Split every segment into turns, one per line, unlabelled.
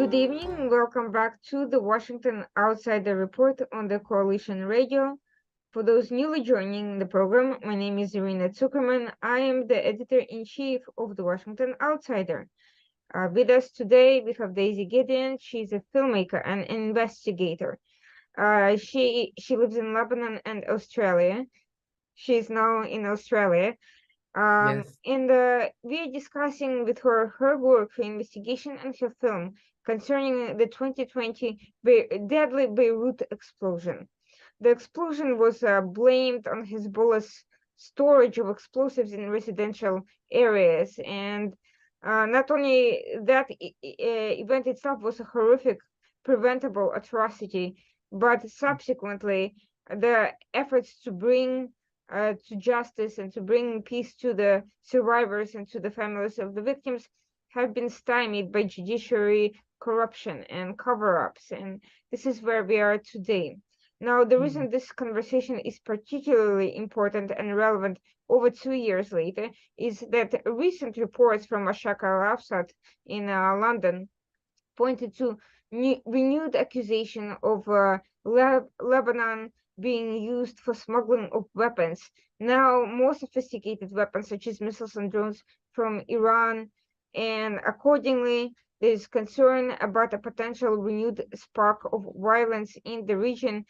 Good evening. Welcome back to the Washington Outsider Report on the Coalition Radio. For those newly joining the program, my name is Irina Zuckerman. I am the editor-in-chief of the Washington Outsider. With us today, we have Daizy Gedeon. She's a filmmaker and investigator. She lives in Lebanon and Australia. She's now in Australia.
Yes.
And we are discussing with her work, her investigation, and her film concerning the 2020 deadly Beirut explosion. The explosion was blamed on Hezbollah's storage of explosives in residential areas, and not only that, event itself was a horrific, preventable atrocity, but subsequently the efforts to bring to justice and to bring peace to the survivors and to the families of the victims have been stymied by judiciary corruption and cover-ups. And this is where we are today. Now, the reason this conversation is particularly important and relevant over 2 years later is that recent reports from Ashak al-Afsat in London pointed to renewed accusation of Lebanon being used for smuggling of weapons, now more sophisticated weapons such as missiles and drones from Iran. And accordingly, there is concern about a potential renewed spark of violence in the region.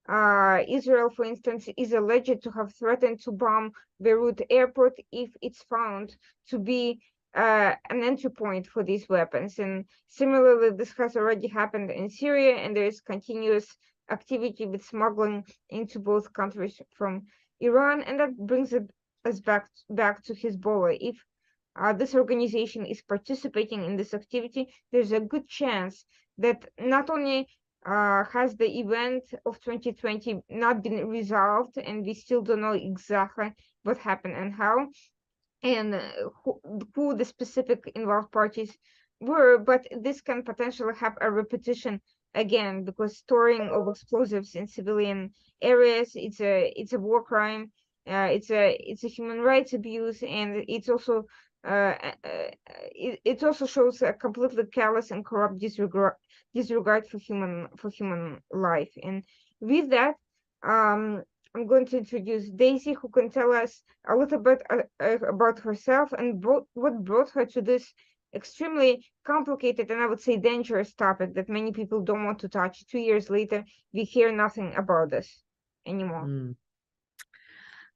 Israel, for instance, is alleged to have threatened to bomb Beirut airport if it's found to be an entry point for these weapons. And similarly, this has already happened in Syria, and there is continuous activity with smuggling into both countries from Iran. And that brings us back to Hezbollah. If this organization is participating in this activity, there's a good chance that not only has the event of 2020 not been resolved, and we still don't know exactly what happened and how, and who the specific involved parties were, but this can potentially have a repetition again, because storing of explosives in civilian areas, it's a war crime, it's a human rights abuse, and it's also it also shows a completely callous and corrupt disregard for human life. And with that, I'm going to introduce Daizy, who can tell us a little bit about herself and what brought her to this extremely complicated and I would say dangerous topic that many people don't want to touch. 2 years later, we hear nothing about this anymore.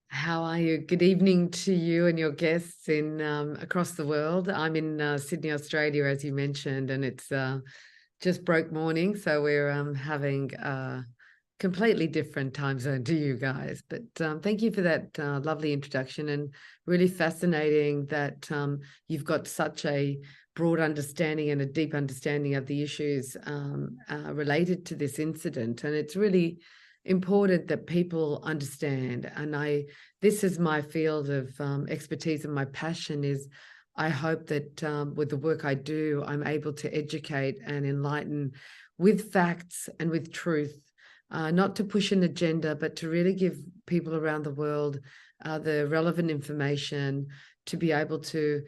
How are you? Good evening to you and your guests in across the world. I'm in Sydney, Australia, as you mentioned, and it's just broke morning, so we're having a completely different time zone to you guys. But thank you for that lovely introduction, and really fascinating that you've got such a broad understanding and a deep understanding of the issues related to this incident. And it's really important that people understand. And this is my field of expertise, and my passion is I hope that with the work I do, I'm able to educate and enlighten with facts and with truth, not to push an agenda, but to really give people around the world the relevant information to be able to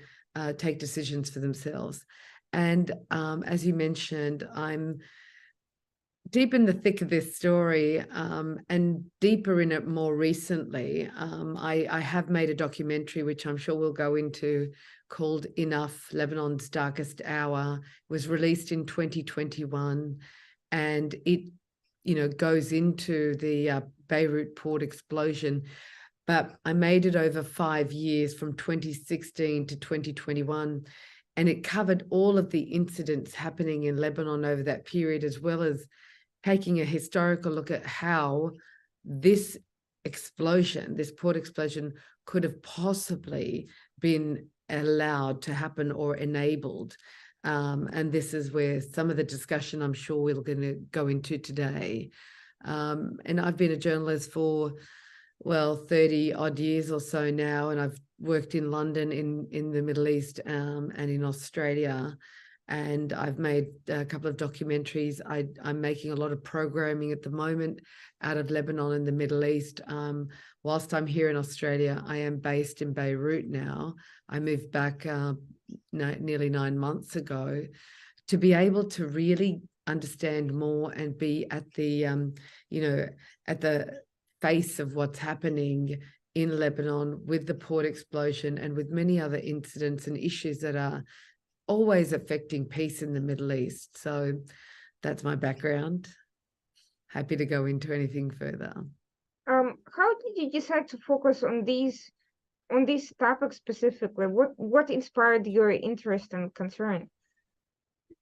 take decisions for themselves. And as you mentioned, I'm deep in the thick of this story, and deeper in it more recently. I have made a documentary, which I'm sure we'll go into, called Enough, Lebanon's Darkest Hour. It was released in 2021, and it, goes into the Beirut port explosion. But I made it over 5 years, from 2016 to 2021, and it covered all of the incidents happening in Lebanon over that period, as well as taking a historical look at how this explosion, this port explosion, could have possibly been allowed to happen or enabled. And this is where some of the discussion I'm sure we're going to go into today. And I've been a journalist for, 30 odd years or so now, and I've worked in London, in the Middle East, and in Australia. And I've made a couple of documentaries. I'm making a lot of programming at the moment out of Lebanon and the Middle East. Whilst I'm here in Australia, I am based in Beirut now. I moved back nearly 9 months ago to be able to really understand more and be at the, at the face of what's happening in Lebanon with the port explosion and with many other incidents and issues that are always affecting peace in the Middle East. So that's my background. Happy to go into anything further.
How did you decide to focus on these topics specifically? What inspired your interest and concern?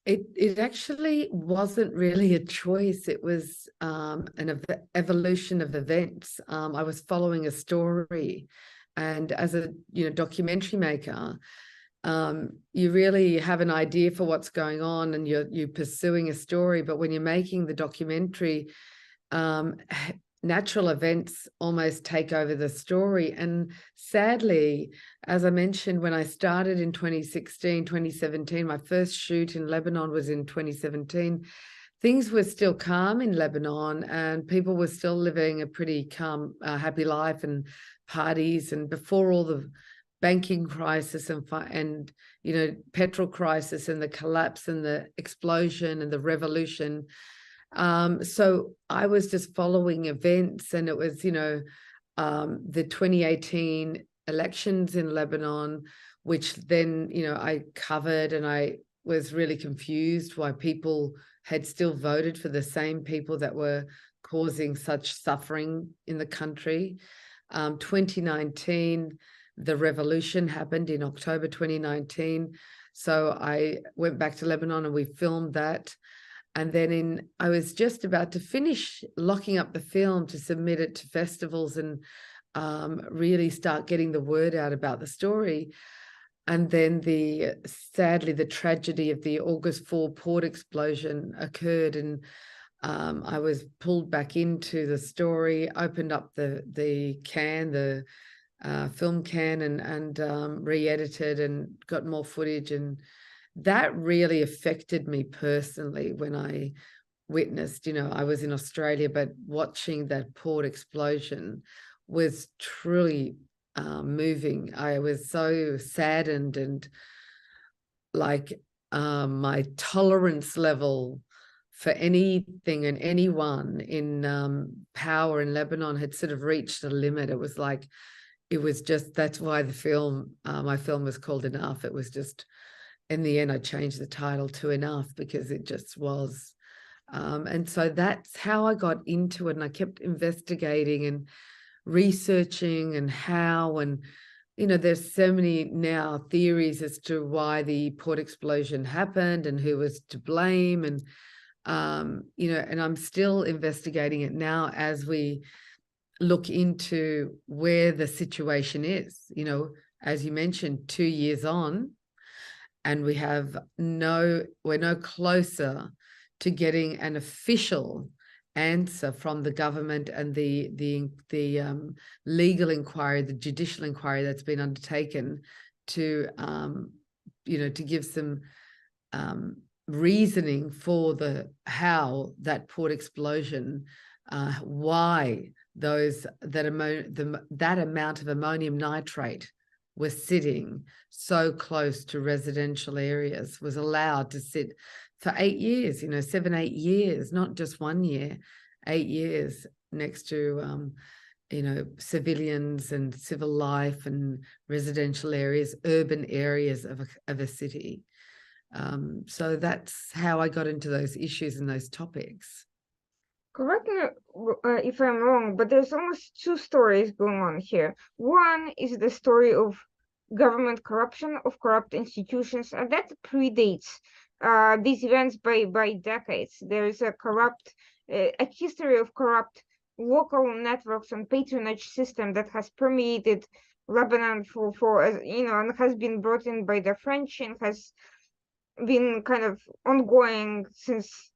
It actually wasn't really a choice. It was an evolution of events. I was following a story, and as a documentary maker, you really have an idea for what's going on, and you're pursuing a story. But when you're making the documentary, natural events almost take over the story. And sadly, as I mentioned, when I started in 2016, 2017, my first shoot in Lebanon was in 2017. Things were still calm in Lebanon and people were still living a pretty calm, happy life and parties. And before all the banking crisis and petrol crisis and the collapse and the explosion and the revolution, so I was just following events, and it was, the 2018 elections in Lebanon, which then, I covered, and I was really confused why people had still voted for the same people that were causing such suffering in the country. 2019, the revolution happened in October 2019. So I went back to Lebanon and we filmed that. And then I was just about to finish locking up the film to submit it to festivals and really start getting the word out about the story. And then sadly, the tragedy of the August 4 port explosion occurred, and I was pulled back into the story, opened up the film can, and re-edited and got more footage. And that really affected me personally when I witnessed, I was in Australia, but watching that port explosion was truly moving. I was so saddened, and my tolerance level for anything and anyone in power in Lebanon had sort of reached a limit. It was that's why my film was called Enough. It was just, in the end, I changed the title to Enough because it just was. And so that's how I got into it. And I kept investigating and researching and how, and, there's so many now theories as to why the port explosion happened and who was to blame. And, and I'm still investigating it now as we look into where the situation is, as you mentioned, 2 years on, and we're no closer to getting an official answer from the government and the legal inquiry, the judicial inquiry that's been undertaken to give some reasoning for how that port explosion, why that amount of ammonium nitrate was sitting so close to residential areas, was allowed to sit for 8 years, 7, 8 years, not just 1 year, 8 years next to, civilians and civil life and residential areas, urban areas of a city. So that's how I got into those issues and those topics.
Correct me if I'm wrong, but there's almost two stories going on here. One is the story of government corruption, of corrupt institutions, and that predates these events by decades. There is a history of corrupt local networks and patronage system that has permeated Lebanon and has been brought in by the French and has been kind of ongoing since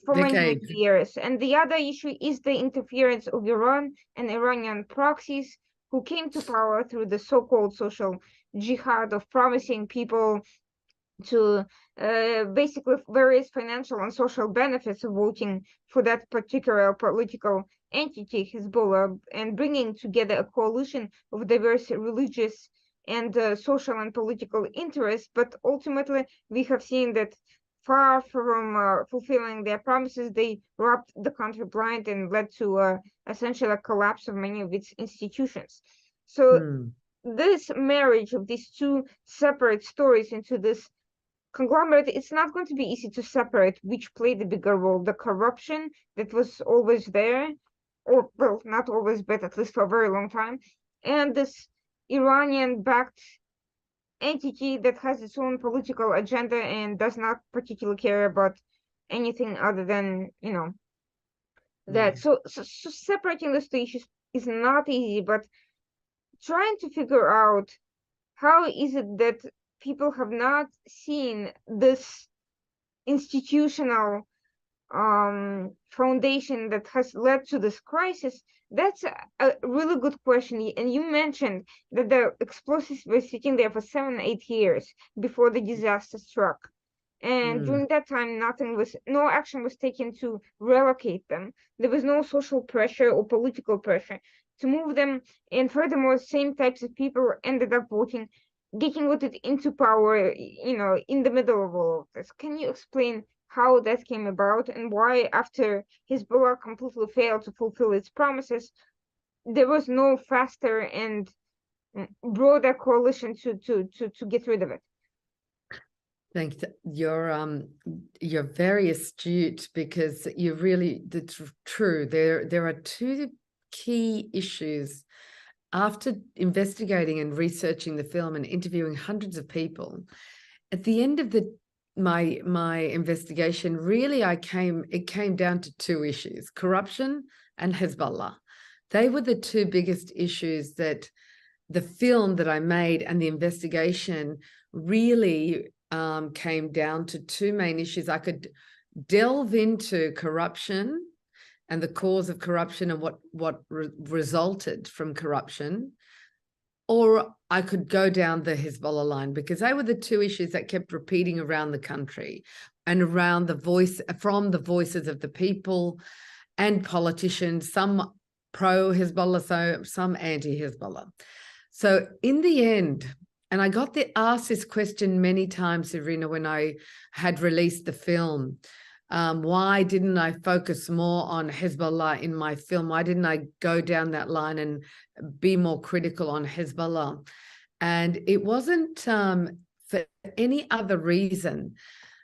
for many years. And the other issue is the interference of Iran and Iranian proxies who came to power through the so-called social jihad of promising people to basically various financial and social benefits of voting for that particular political entity, Hezbollah, and bringing together a coalition of diverse religious and social and political interests. But ultimately, we have seen that far from fulfilling their promises, they robbed the country blind and led to essentially a collapse of many of its institutions. So
Mm.
this marriage of these two separate stories into this conglomerate, it's not going to be easy to separate which played the bigger role. The corruption that was always there, or well, not always, but at least for a very long time, and this Iranian-backed entity that has its own political agenda and does not particularly care about anything other than, that.
Mm.
So separating those two issues is not easy, but trying to figure out how is it that people have not seen this institutional foundation that has led to this crisis? That's a really good question. And you mentioned that the explosives were sitting there for 7, 8 years before the disaster struck. And
Mm.
during that time, no action was taken to relocate them. There was no social pressure or political pressure to move them. And furthermore, same types of people ended up getting voted into power, in the middle of all of this. Can you explain how that came about and why, after Hezbollah completely failed to fulfill its promises, there was no faster and broader coalition to get rid of it?
Thanks. You're very astute, because you're really, that's true. There are two key issues. After investigating and researching the film and interviewing hundreds of people, at the end of my investigation, really it came down to two issues: corruption and Hezbollah. They were the two biggest issues that the film that I made and the investigation really came down to. Two main issues. I could delve into corruption and the cause of corruption and what resulted from corruption, or I could go down the Hezbollah line, because they were the two issues that kept repeating around the country and around from the voices of the people and politicians, some pro-Hezbollah, some anti-Hezbollah. So in the end, and I got asked this question many times, Irina, when I had released the film. Why didn't I focus more on Hezbollah in my film? Why didn't I go down that line and be more critical on Hezbollah? And it wasn't for any other reason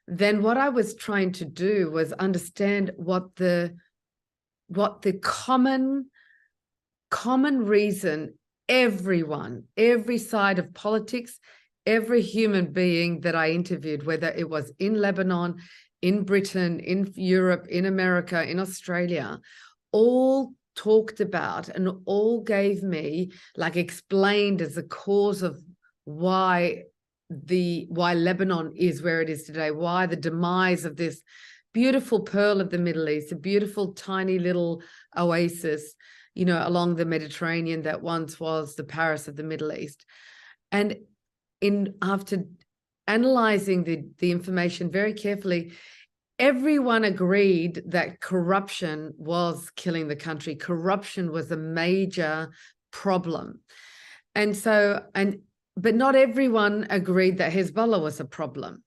than what I was trying to do was understand what the common reason everyone, every side of politics, every human being that I interviewed, whether it was in Lebanon, in Britain, in Europe, in America, in Australia, all talked about and all gave me, explained as the cause of why Lebanon is where it is today, why the demise of this beautiful pearl of the Middle East, a beautiful tiny little oasis, along the Mediterranean that once was the Paris of the Middle East. And after analyzing the information very carefully, everyone agreed that corruption was killing the country. Corruption was a major problem. But not everyone agreed that Hezbollah was a problem.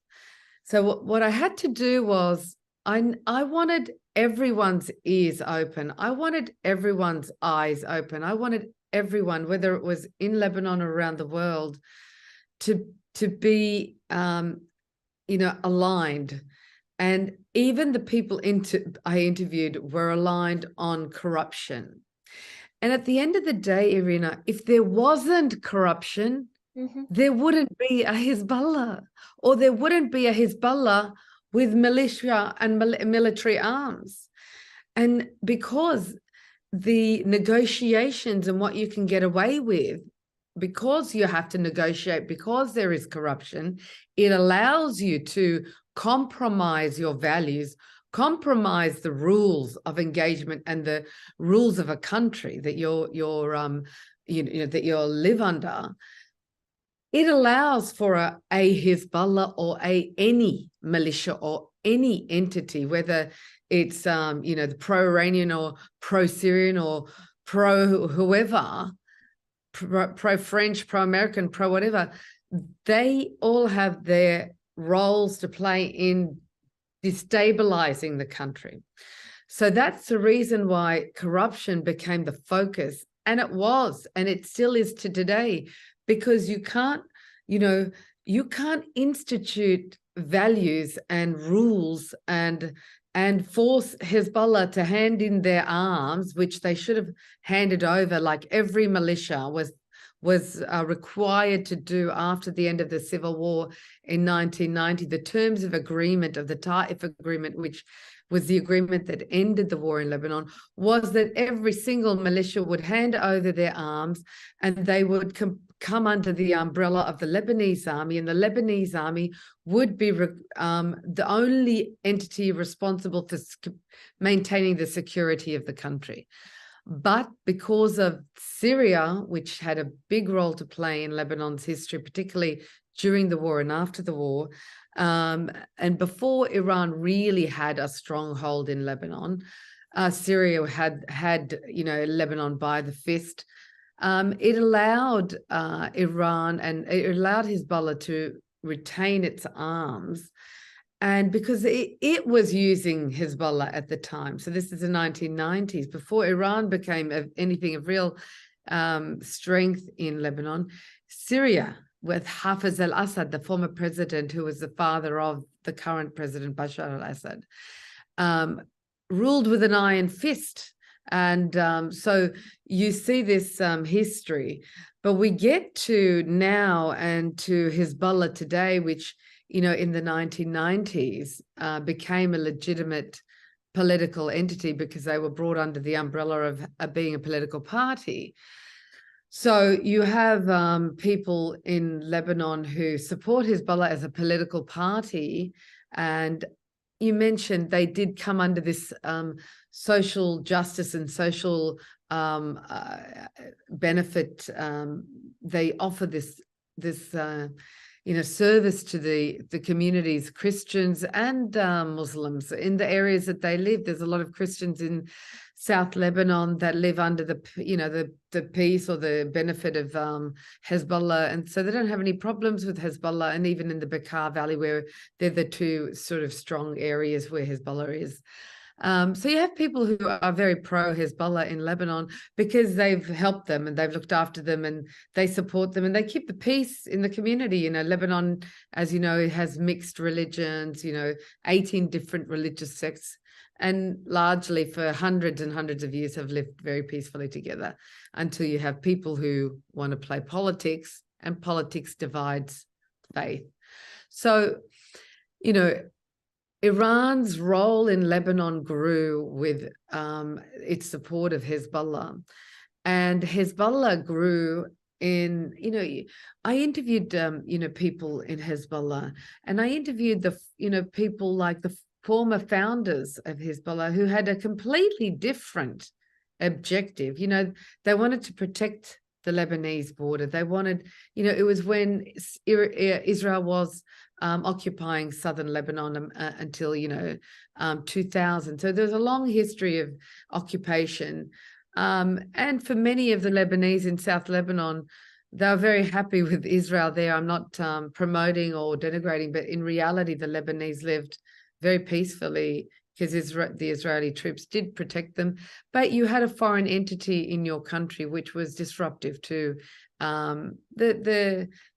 So what I had to do was I wanted everyone's ears open. I wanted everyone's eyes open. I wanted everyone, whether it was in Lebanon or around the world, to be aligned. And even the people I interviewed were aligned on corruption. And at the end of the day, Irina, if there wasn't corruption, there wouldn't be a Hezbollah, or there wouldn't be a Hezbollah with militia and military arms. And because the negotiations and what you can get away with, because you have to negotiate, because there is corruption, it allows you to compromise your values, compromise the rules of engagement and the rules of a country that that you'll live under. It allows for a Hezbollah or any militia or any entity, whether it's the pro-Iranian or pro-Syrian or pro-whoever, pro-French, pro-American, pro-whatever, they all have their roles to play in destabilizing the country. So that's the reason why corruption became the focus. And it was, and it still is to today, because you can't institute values and rules and force Hezbollah to hand in their arms, which they should have handed over, like every militia was required to do after the end of the civil war in 1990. The terms of agreement of the Taif Agreement, which was the agreement that ended the war in Lebanon, was that every single militia would hand over their arms and they would come under the umbrella of the Lebanese army, and the Lebanese army would be the only entity responsible for maintaining the security of the country. But because of Syria, which had a big role to play in Lebanon's history, particularly during the war and after the war, and before Iran really had a stronghold in Lebanon, Syria had Lebanon by the fist. It allowed Iran and it allowed Hezbollah to retain its arms, and because it was using Hezbollah at the time. So this is the 1990s, before Iran became anything of real strength in Lebanon. Syria, with Hafez al-Assad, the former president who was the father of the current president, Bashar al-Assad, ruled with an iron fist. And so you see this history. But we get to now and to Hezbollah today, which, in the 1990s became a legitimate political entity because they were brought under the umbrella of being a political party. So you have people in Lebanon who support Hezbollah as a political party. And you mentioned they did come under this social justice and social benefit. They offer this service to the communities, Christians and Muslims in the areas that they live. There's a lot of Christians in South Lebanon that live under the peace or the benefit of Hezbollah, and so they don't have any problems with Hezbollah. And even in the Bekaa Valley, where they're the two sort of strong areas where Hezbollah is. So you have people who are very pro-Hezbollah in Lebanon because they've helped them and they've looked after them and they support them and they keep the peace in the community. Lebanon, as you know, has mixed religions, 18 different religious sects, and largely for hundreds and hundreds of years have lived very peacefully together until you have people who want to play politics, and politics divides faith. So, Iran's role in Lebanon grew with its support of Hezbollah, and Hezbollah grew in, I interviewed, people in Hezbollah, and I interviewed people like the former founders of Hezbollah who had a completely different objective. They wanted to protect the Lebanese border. They wanted, it was when Israel was occupying southern Lebanon until 2000. So there's a long history of occupation, and for many of the Lebanese in South Lebanon, they're very happy with Israel there. I'm not promoting or denigrating, but in reality the Lebanese lived very peacefully because the Israeli troops did protect them. But you had a foreign entity in your country which was disruptive to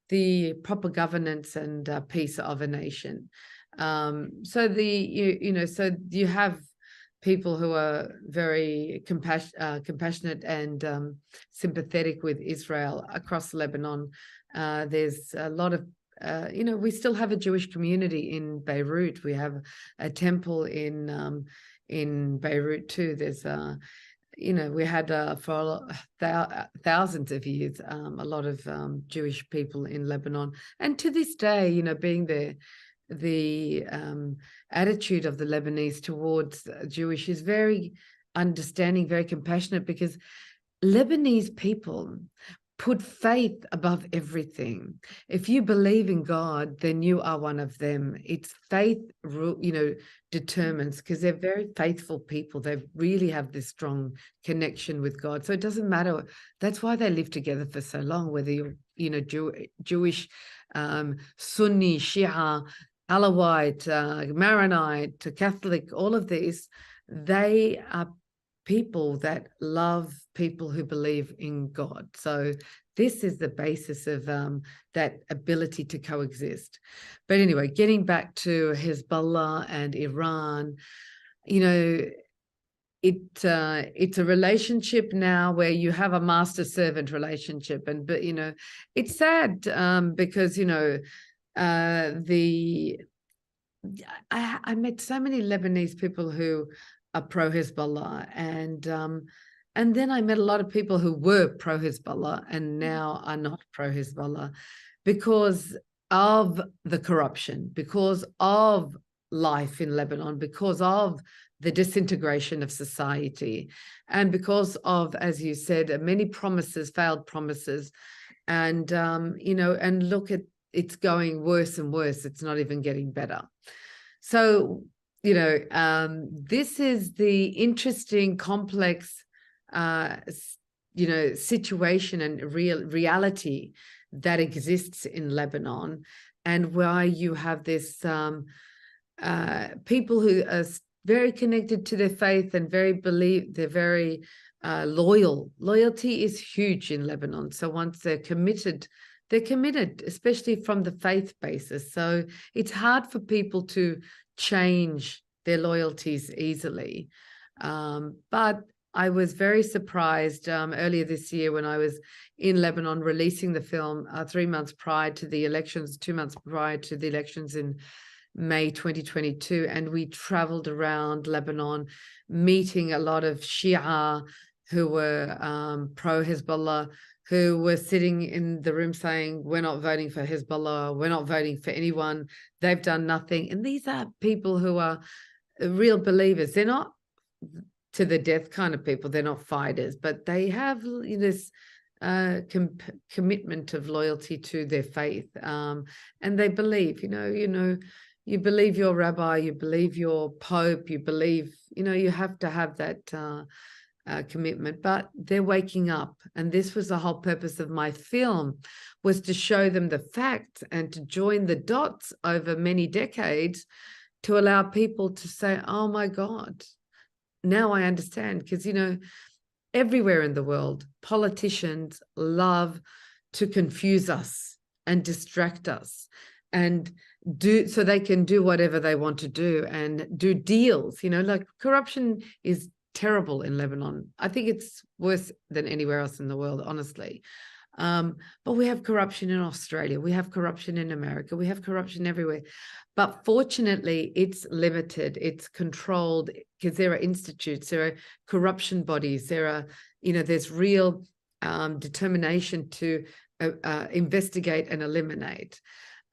the proper governance and peace of a nation. So you have people who are very compassionate and sympathetic with Israel across Lebanon. There's a lot of we still have a Jewish community in Beirut. We have a temple in Beirut too. There's we had for thousands of years a lot of Jewish people in Lebanon, and to this day, being the attitude of the Lebanese towards Jewish is very understanding, very compassionate, because Lebanese people put faith above everything. If you believe in God, then you are one of them. It's faith, determines, because they're very faithful people. They really have this strong connection with God. So it doesn't matter. That's why they live together for so long, whether you're, Jewish, Sunni, Shia, Alawite, Maronite, Catholic, all of these, they are people that love people who believe in God. So this is the basis of that ability to coexist. But anyway, getting back to Hezbollah and Iran, you know, it's a relationship now where you have a master servant relationship, but you know, it's sad because you know I met so many Lebanese people who are pro Hezbollah, and then I met a lot of people who were pro Hezbollah and now are not pro Hezbollah because of the corruption, because of life in Lebanon, because of the disintegration of society, and because of, as you said, many promises, failed promises, and you know, and look at it's going worse and worse. It's not even getting better. So, you know, this is the interesting, complex, you know, situation and reality that exists in Lebanon, and why you have this people who are very connected to their faith and they're very loyal. Loyalty is huge in Lebanon. So once they're committed, especially from the faith basis. So it's hard for people to change their loyalties easily. But I was very surprised earlier this year when I was in Lebanon releasing the film 3 months prior to the elections, 2 months prior to the elections in May 2022. And we traveled around Lebanon, meeting a lot of Shia who were pro-Hezbollah, who were sitting in the room saying, we're not voting for Hezbollah, we're not voting for anyone, they've done nothing. And these are people who are real believers. They're not to the death kind of people, they're not fighters, but they have this commitment of loyalty to their faith. And they believe, you believe your rabbi, you believe your pope, you believe, you have to have that commitment, but they're waking up. And this was the whole purpose of my film, was to show them the facts and to join the dots over many decades to allow people to say, oh my God, now I understand. Because, everywhere in the world, politicians love to confuse us and distract us and so they can do whatever they want to do and do deals. Like corruption is terrible in Lebanon. I think it's worse than anywhere else in the world, honestly. But we have corruption in Australia. We have corruption in America. We have corruption everywhere. But fortunately, it's limited. It's controlled because there are institutes, there are corruption bodies, there are, there's real determination to investigate and eliminate.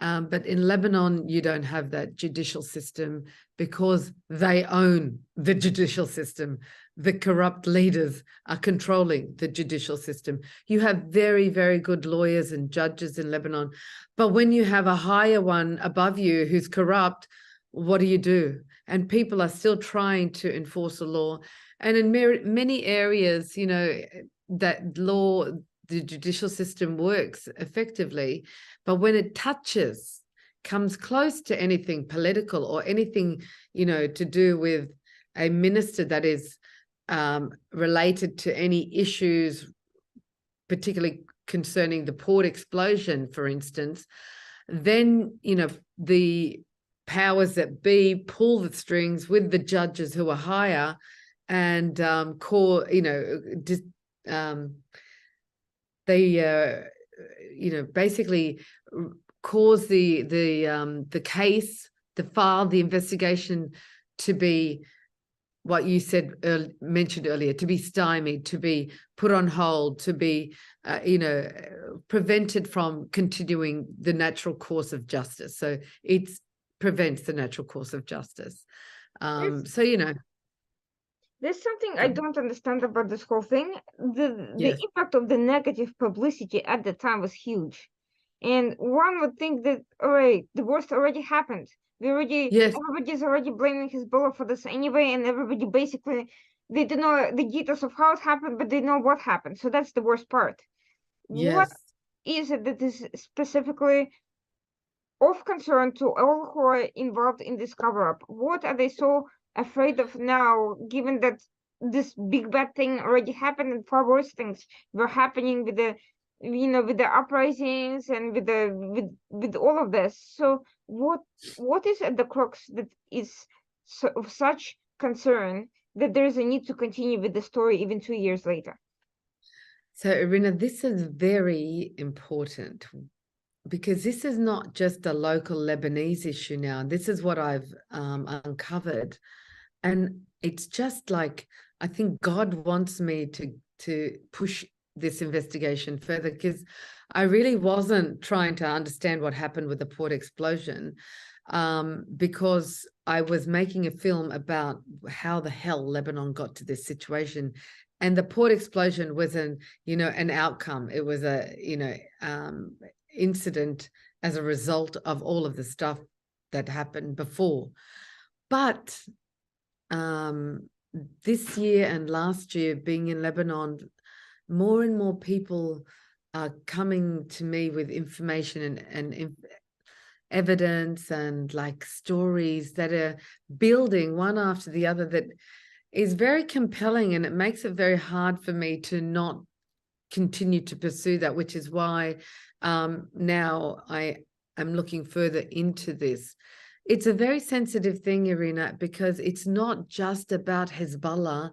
But in Lebanon, you don't have that judicial system because they own the judicial system. The corrupt leaders are controlling the judicial system. You have very, very good lawyers and judges in Lebanon. But when you have a higher one above you who's corrupt, what do? And people are still trying to enforce the law. And in many areas, that law, the judicial system works effectively, but when it comes close to anything political or anything, to do with a minister that is related to any issues, particularly concerning the port explosion, for instance, then, the powers that be pull the strings with the judges who are higher and they basically cause the case, the file, the investigation to be what you mentioned earlier, to be stymied, to be put on hold, to be prevented from continuing the natural course of justice. So it prevents the natural course of justice.
There's something I don't understand about this whole thing. The
Yes.
impact of the negative publicity at the time was huge. And one would think that, all right, the worst already happened.
Yes.
Everybody's already blaming Hezbollah for this anyway, and everybody basically, they don't know the details of how it happened, but they know what happened. So that's the worst part.
Yes.
What is it that is specifically of concern to all who are involved in this cover-up. What are they so afraid of now, given that this big bad thing already happened and far worse things were happening with the with the uprisings and with all of this? So what is at the crux that is of such concern that there is a need to continue with the story even 2 years later?
So, Irina, this is very important because this is not just a local Lebanese issue now. This is what I've uncovered. And it's just like, I think God wants me to push this investigation further, because I really wasn't trying to understand what happened with the port explosion, because I was making a film about how the hell Lebanon got to this situation. And the port explosion was an outcome. It was a, incident as a result of all of the stuff that happened before. But this year and last year, being in Lebanon, more and more people are coming to me with information and evidence and like stories that are building one after the other that is very compelling, and it makes it very hard for me to not continue to pursue that, which is why now I am looking further into this. It's a very sensitive thing, Irina, because it's not just about Hezbollah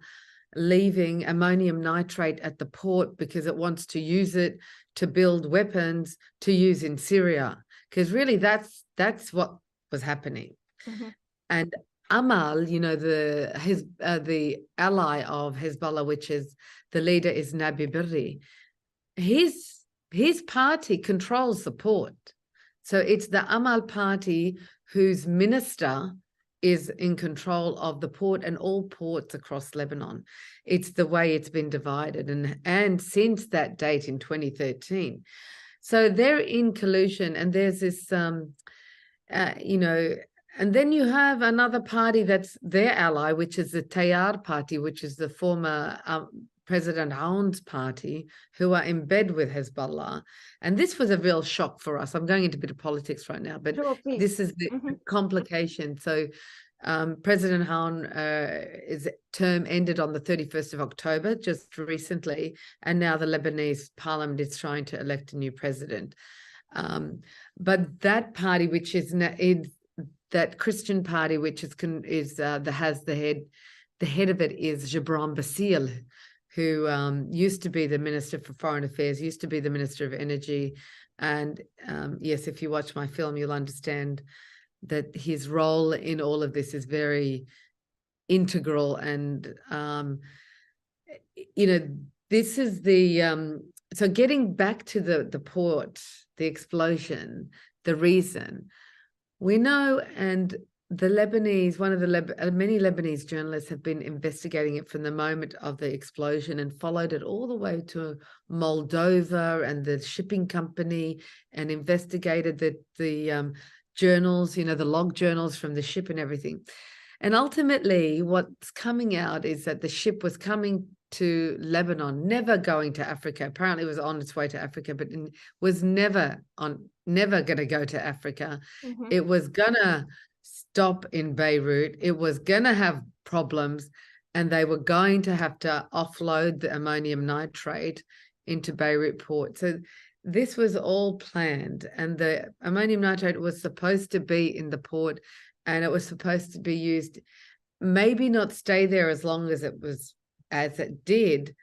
leaving ammonium nitrate at the port because it wants to use it to build weapons to use in Syria, because really that's what was happening.
Mm-hmm.
And Amal, the ally of Hezbollah, which is the leader is Nabi Berri, his party controls the port. So it's the Amal party whose minister is in control of the port and all ports across Lebanon. It's the way it's been divided, and since that date in 2013. So they're in collusion, and there's this, and then you have another party that's their ally, which is the Tayar party, which is the former President Aoun's party, who are in bed with Hezbollah. And this was a real shock for us. I'm going into a bit of politics right now, but
Sure,
this is the complication. So President Aoun, his term ended on the 31st of October, just recently, and now the Lebanese parliament is trying to elect a new president. But that party, which is that Christian party, which has the head of it is Gibran Bassil, who used to be the Minister for Foreign Affairs, used to be the Minister of Energy. And yes, if you watch my film, you'll understand that his role in all of this is very integral. And, this is the, so getting back to the port, the explosion, the reason, we know, and the Lebanese, many Lebanese journalists have been investigating it from the moment of the explosion and followed it all the way to Moldova and the shipping company, and investigated the journals, the log journals from the ship and everything. And ultimately what's coming out is that the ship was coming to Lebanon, never going to Africa. Apparently it was on its way to Africa, but was never going to go to Africa.
Mm-hmm.
It was going to stop in Beirut. It was going to have problems, and they were going to have to offload the ammonium nitrate into Beirut port. So this was all planned, and the ammonium nitrate was supposed to be in the port, and it was supposed to be used, maybe not stay there as long as it did,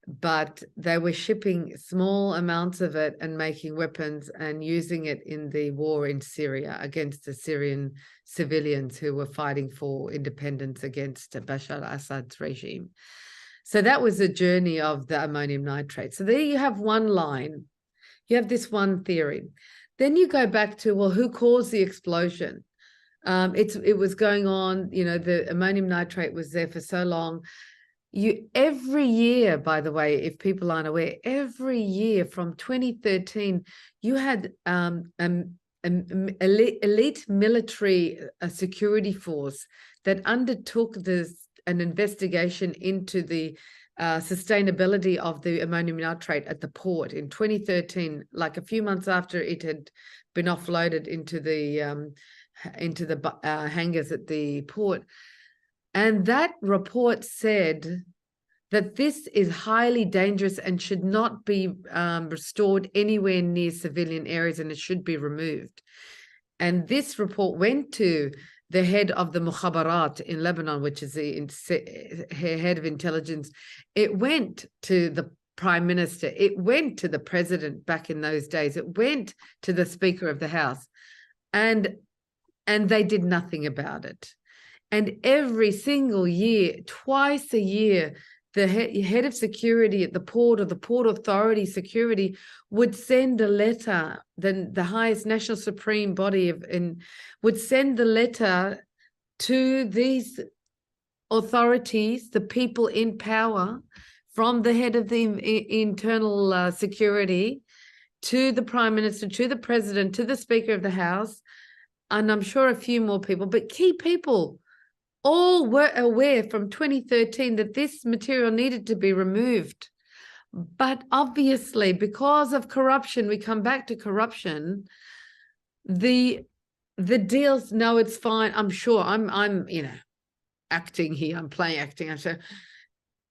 but they were shipping small amounts of it and making weapons and using it in the war in Syria against the Syrian civilians who were fighting for independence against Bashar al-Assad's regime. So that was the journey of the ammonium nitrate. So there you have one line. You have this one theory. Then you go back to, well, who caused the explosion? It was going on, the ammonium nitrate was there for so long. Every year, by the way, if people aren't aware, every year from 2013, you had elite military security force that undertook an investigation into the sustainability of the ammonium nitrate at the port in 2013, like a few months after it had been offloaded into the hangars at the port. And that report said that this is highly dangerous and should not be stored anywhere near civilian areas, and it should be removed. And this report went to the head of the Mukhabarat in Lebanon, which is the head of intelligence. It went to the prime minister. It went to the president back in those days. It went to the speaker of the house, and they did nothing about it. And every single year, twice a year, the head of security at the port, or the Port Authority security, would send a letter. Then the highest national supreme body would send the letter to these authorities, the people in power, from the head of the internal security to the prime minister, to the president, to the speaker of the house, and I'm sure a few more people, but key people all were aware from 2013 that this material needed to be removed. But obviously, because of corruption, we come back to corruption, the deals, no, it's fine. I'm sure I'm acting here. I'm playing acting. I'm sure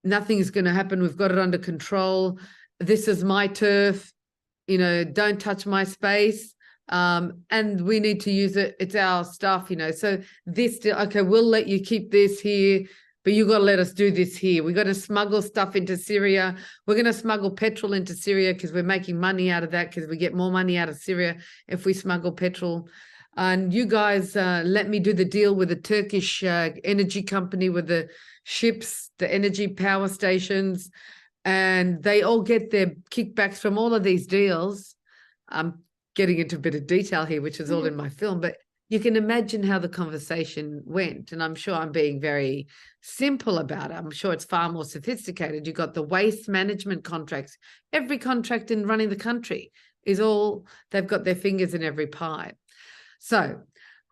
nothing is going to happen. We've got it under control. This is my turf. Don't touch my space. And we need to use it. It's our stuff, so this, okay, we'll let you keep this here, but you got to let us do this here. We got to smuggle stuff into Syria. We're going to smuggle petrol into Syria because we're making money out of that, because we get more money out of Syria if we smuggle petrol. And you guys let me do the deal with the Turkish energy company, with the ships, the energy power stations, and they all get their kickbacks from all of these deals. Getting into a bit of detail here, which is all in my film, but you can imagine how the conversation went. And I'm sure I'm being very simple about it. I'm sure it's far more sophisticated. You've got the waste management contracts. Every contract in running the country is all, they've got their fingers in every pie. So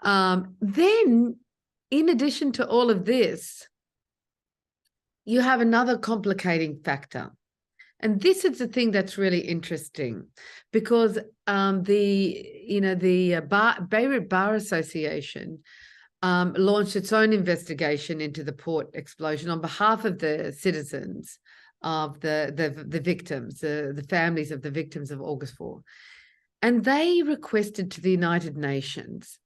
then, in addition to all of this, you have another complicating factor. And this is the thing that's really interesting, because the Beirut Bar Association launched its own investigation into the port explosion on behalf of the citizens of the victims, the families of the victims of August 4. And they requested to the United Nations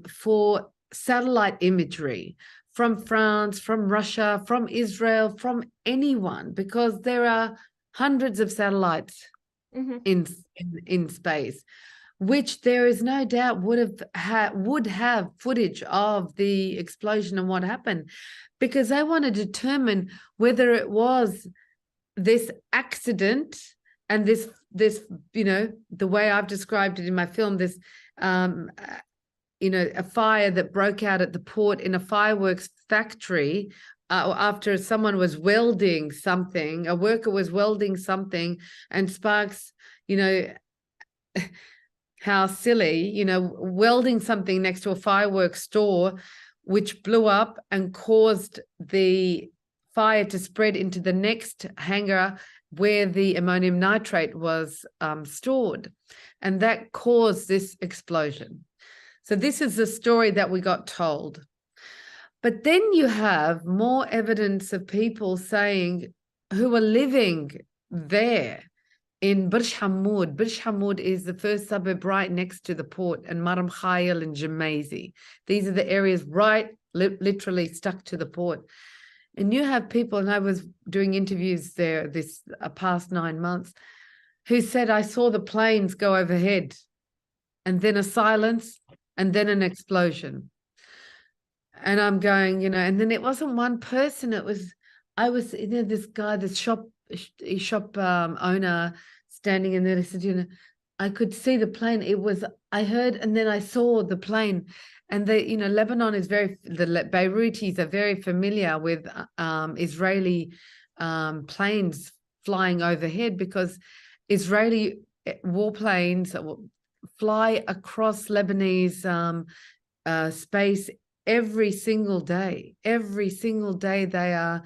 for satellite imagery from France, from Russia, from Israel, from anyone, because there are hundreds of satellites in space, which there is no doubt would have footage of the explosion and what happened, because they want to determine whether it was this accident and this the way I've described it in my film, this a fire that broke out at the port in a fireworks factory after someone was welding something, a worker was welding something, and sparks, how silly, welding something next to a fireworks store, which blew up and caused the fire to spread into the next hangar where the ammonium nitrate was stored. And that caused this explosion. So this is the story that we got told. But then you have more evidence of people saying who are living there in Burj Hamoud. Burj Hamoud is the first suburb right next to the port, and Maram Khayal and Jemaisi. These are the areas right, literally stuck to the port. And you have people, and I was doing interviews there this past 9 months, who said, I saw the planes go overhead, and then a silence, and then an explosion. And I'm going, and then it wasn't one person. I was this guy, this shop owner standing in there. I said, I could see the plane. I heard, and then I saw the plane. And Lebanon is the Beirutis are very familiar with Israeli planes flying overhead, because Israeli warplanes fly across Lebanese space every single day. Every single day they are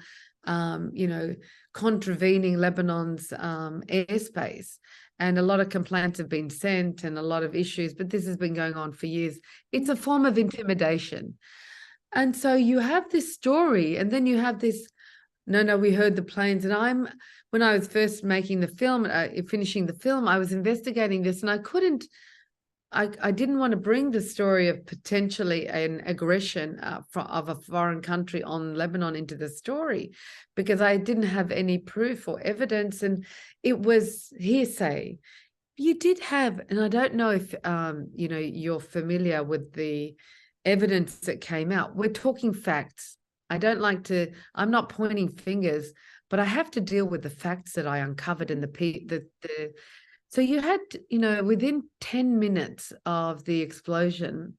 you know, contravening Lebanon's airspace. And a lot of complaints have been sent and a lot of issues, but this has been going on for years. It's a form of intimidation. And so you have this story, and then you have this, no, we heard the planes. And when I was first making the film, finishing the film, I was investigating this, and I didn't want to bring the story of potentially an aggression of a foreign country on Lebanon into the story, because I didn't have any proof or evidence, and it was hearsay. You did have, and I don't know if you know, you're familiar with the evidence that came out. We're talking facts. I don't like to, I'm not pointing fingers, but I have to deal with the facts that I uncovered in so you had, you know, within 10 minutes of the explosion,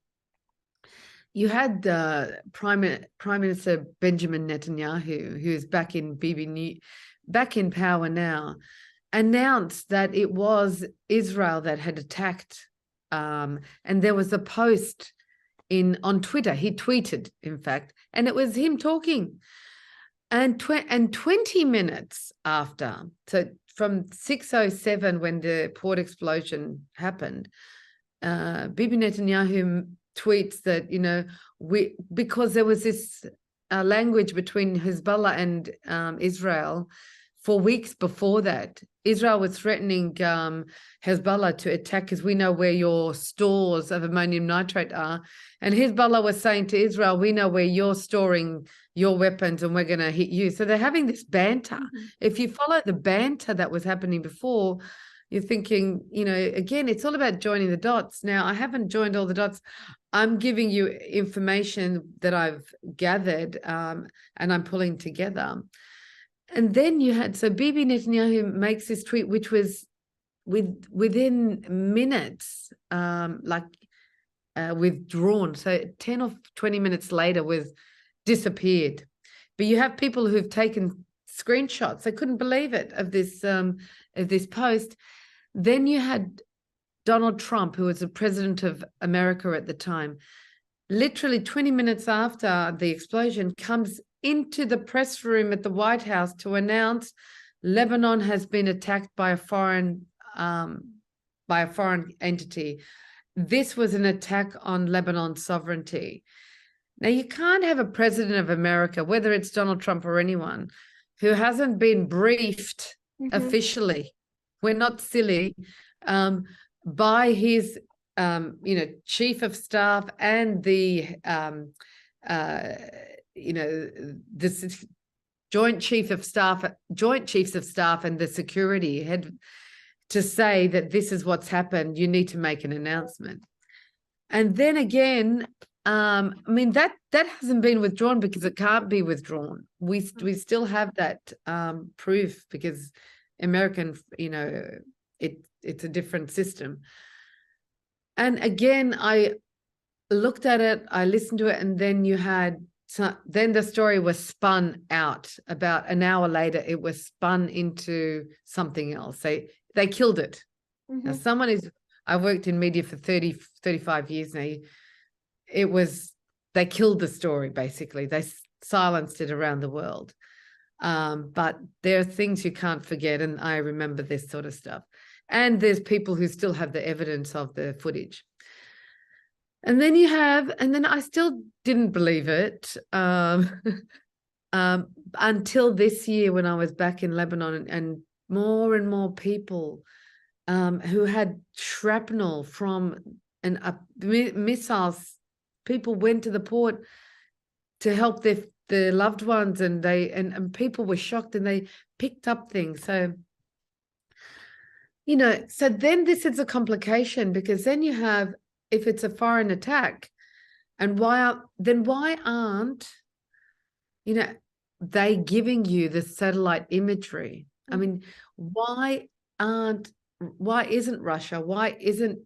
you had the Prime Minister Benjamin Netanyahu, who's back in power now, announced that it was Israel that had attacked. And there was a post on Twitter. He tweeted, in fact, and it was him talking. And 20 minutes after, so from 6:07 when the port explosion happened, Bibi Netanyahu tweets that, you know, because there was this language between Hezbollah and Israel for weeks before that. Israel was threatening Hezbollah to attack because we know where your stores of ammonium nitrate are. And Hezbollah was saying to Israel, we know where you're storing your weapons and we're going to hit you. So they're having this banter. Mm-hmm. If you follow the banter that was happening before, you're thinking, you know, again, it's all about joining the dots. Now, I haven't joined all the dots. I'm giving you information that I've gathered and I'm pulling together. And then you had, so Bibi Netanyahu makes this tweet, which was within minutes, withdrawn. So 10 or 20 minutes later was disappeared. But you have people who've taken screenshots. They couldn't believe it of this post. Then you had Donald Trump, who was the president of America at the time, literally 20 minutes after the explosion, comes into the press room at the White House to announce Lebanon has been attacked by a foreign entity. This was an attack on Lebanon's sovereignty. Now, you can't have a president of America, whether it's Donald Trump or anyone, who hasn't been briefed officially. We're not silly, by his, you know, chief of staff and the, you know, the joint chiefs of staff and the security head to say that this is what's happened. You need to make an announcement. And then again, I mean, that hasn't been withdrawn because it can't be withdrawn. We still have that proof because American, you know, it's a different system. And again, I looked at it, I listened to it, and then you had, then the story was spun out. About an hour later, it was spun into something else. They killed it. Now, I worked in media for 35 years now. They killed the story, basically. They silenced it around the world. But there are things you can't forget, and I remember this sort of stuff. And there's people who still have the evidence of the footage. And then and then I still didn't believe it until this year when I was back in Lebanon, and more people who had shrapnel from missiles. People went to the port to help their loved ones, and people were shocked, and they picked up things. So, you know, so then this is a complication, because then you have, if it's a foreign attack, and why aren't, you know, they giving you the satellite imagery? I mean, why isn't Russia? Why isn't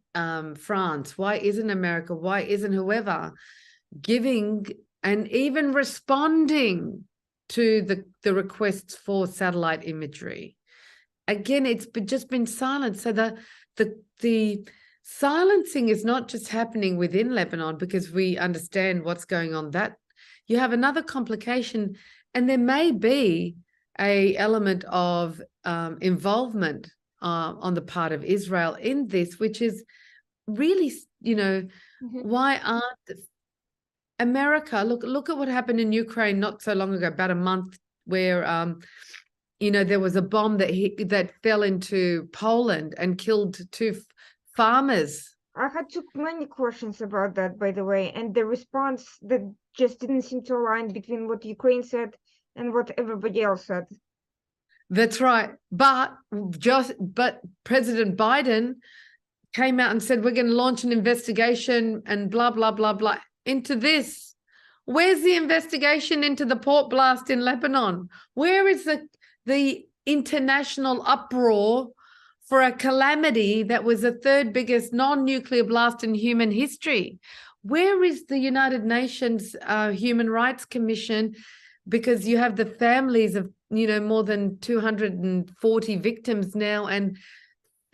France? Why isn't America? Why isn't whoever giving and even responding to the requests for satellite imagery? Again, it's just been silent. So the silencing is not just happening within Lebanon, because we understand what's going on. That you have another complication, And there may be a element of involvement on the part of Israel in this, which is really, why aren't America, look at what happened in Ukraine not so long ago, about a month, where there was a bomb that fell into Poland and killed two farmers.
I had too many questions about that, by the way, and the response that just didn't seem to align between what Ukraine said and what everybody else said.
That's right. But President Biden came out and said, we're going to launch an investigation and blah, blah, blah, blah into this. Where's the investigation into the port blast in Lebanon? Where is the international uproar for a calamity that was the third biggest non-nuclear blast in human history? Where is the United Nations Human Rights Commission? Because you have the families of, more than 240 victims now, and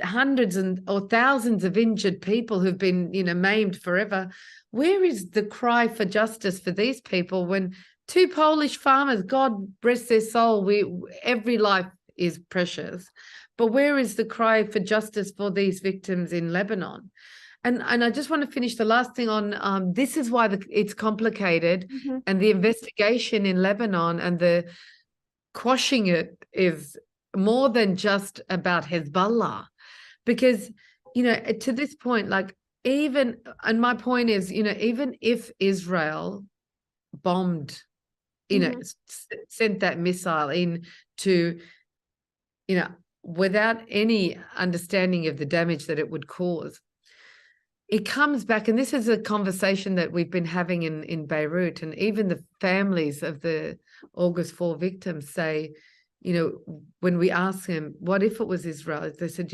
hundreds or thousands of injured people who've been, maimed forever. Where is the cry for justice for these people when two Polish farmers, God rest their soul, every life is precious, but where is the cry for justice for these victims in Lebanon? And I just want to finish the last thing on this is why it's complicated, and the investigation in Lebanon and the quashing it is more than just about Hezbollah, because to this point, and my point is, even if Israel bombed, sent that missile in to, without any understanding of the damage that it would cause, it comes back, and this is a conversation that we've been having in Beirut, and even the families of the August 4 victims say, when we ask them, what if it was Israel? They said,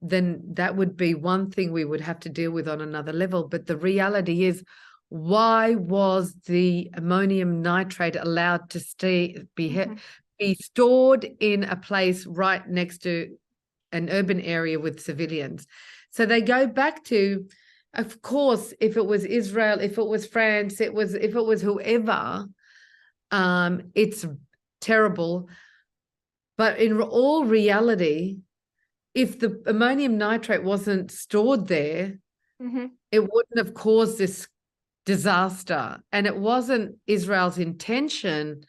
then that would be one thing we would have to deal with on another level. But the reality is, why was the ammonium nitrate allowed to be stored in a place right next to an urban area with civilians? So they go back to, of course, if it was Israel, if it was France, if it was whoever, it's terrible. But in all reality, if the ammonium nitrate wasn't stored there, it wouldn't have caused this disaster. And it wasn't Israel's intention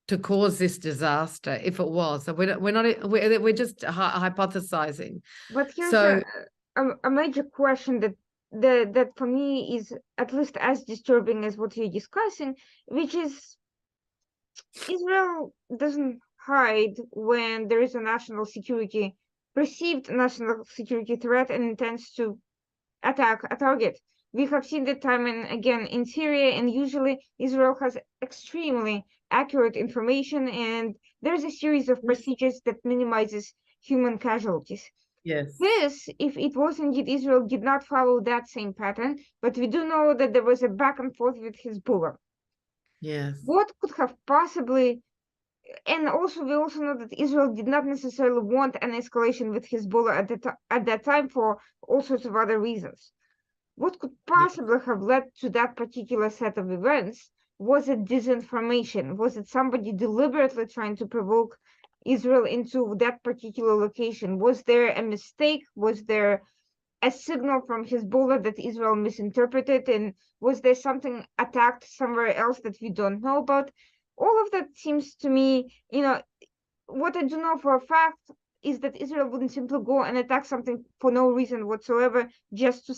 to cause this disaster. If it was, so we're just hypothesizing.
But here's a major question that for me is at least as disturbing as what you're discussing, which is Israel doesn't hide when there is a perceived national security threat and intends to attack a target. We have seen that time and again in Syria, and usually Israel has extremely accurate information, and there's a series of procedures that minimizes human casualties.
Yes.
This, if it was indeed Israel, did not follow that same pattern, but we do know that there was a back and forth with Hezbollah.
Yes.
What could have possibly, and also we also know that Israel did not necessarily want an escalation with Hezbollah at that time for all sorts of other reasons. What could possibly have led to that particular set of events? Was it disinformation? Was it somebody deliberately trying to provoke Israel into that particular location? Was there a mistake? Was there a signal from Hezbollah that Israel misinterpreted? And was there something attacked somewhere else that we don't know about? All of that seems to me, what I do know for a fact is that Israel wouldn't simply go and attack something for no reason whatsoever, just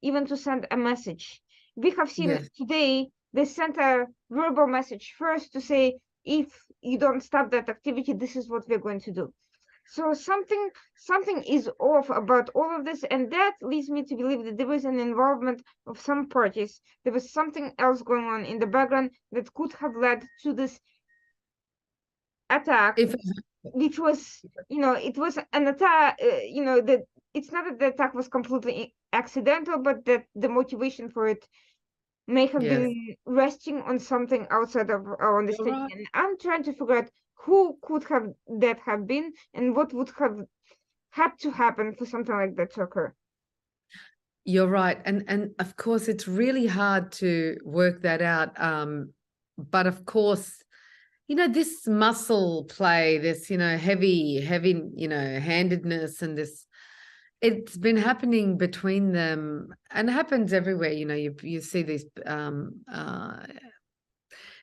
even to send a message. We have seen today, they sent a verbal message first to say, if you don't stop that activity, this is what we're going to do. So something is off about all of this, and that leads me to believe that there was an involvement of some parties. There was something else going on in the background that could have led to this attack, which was, it was an attack, that it's not that the attack was completely accidental, but that the motivation for it may have been resting on something outside of our understanding. Right. And I'm trying to figure out who could have that have been and what would have had to happen for something like that to occur.
You're right. And of course, it's really hard to work that out. But of course, this muscle play, this, heavy, handedness, and this, it's been happening between them, and happens everywhere. You see these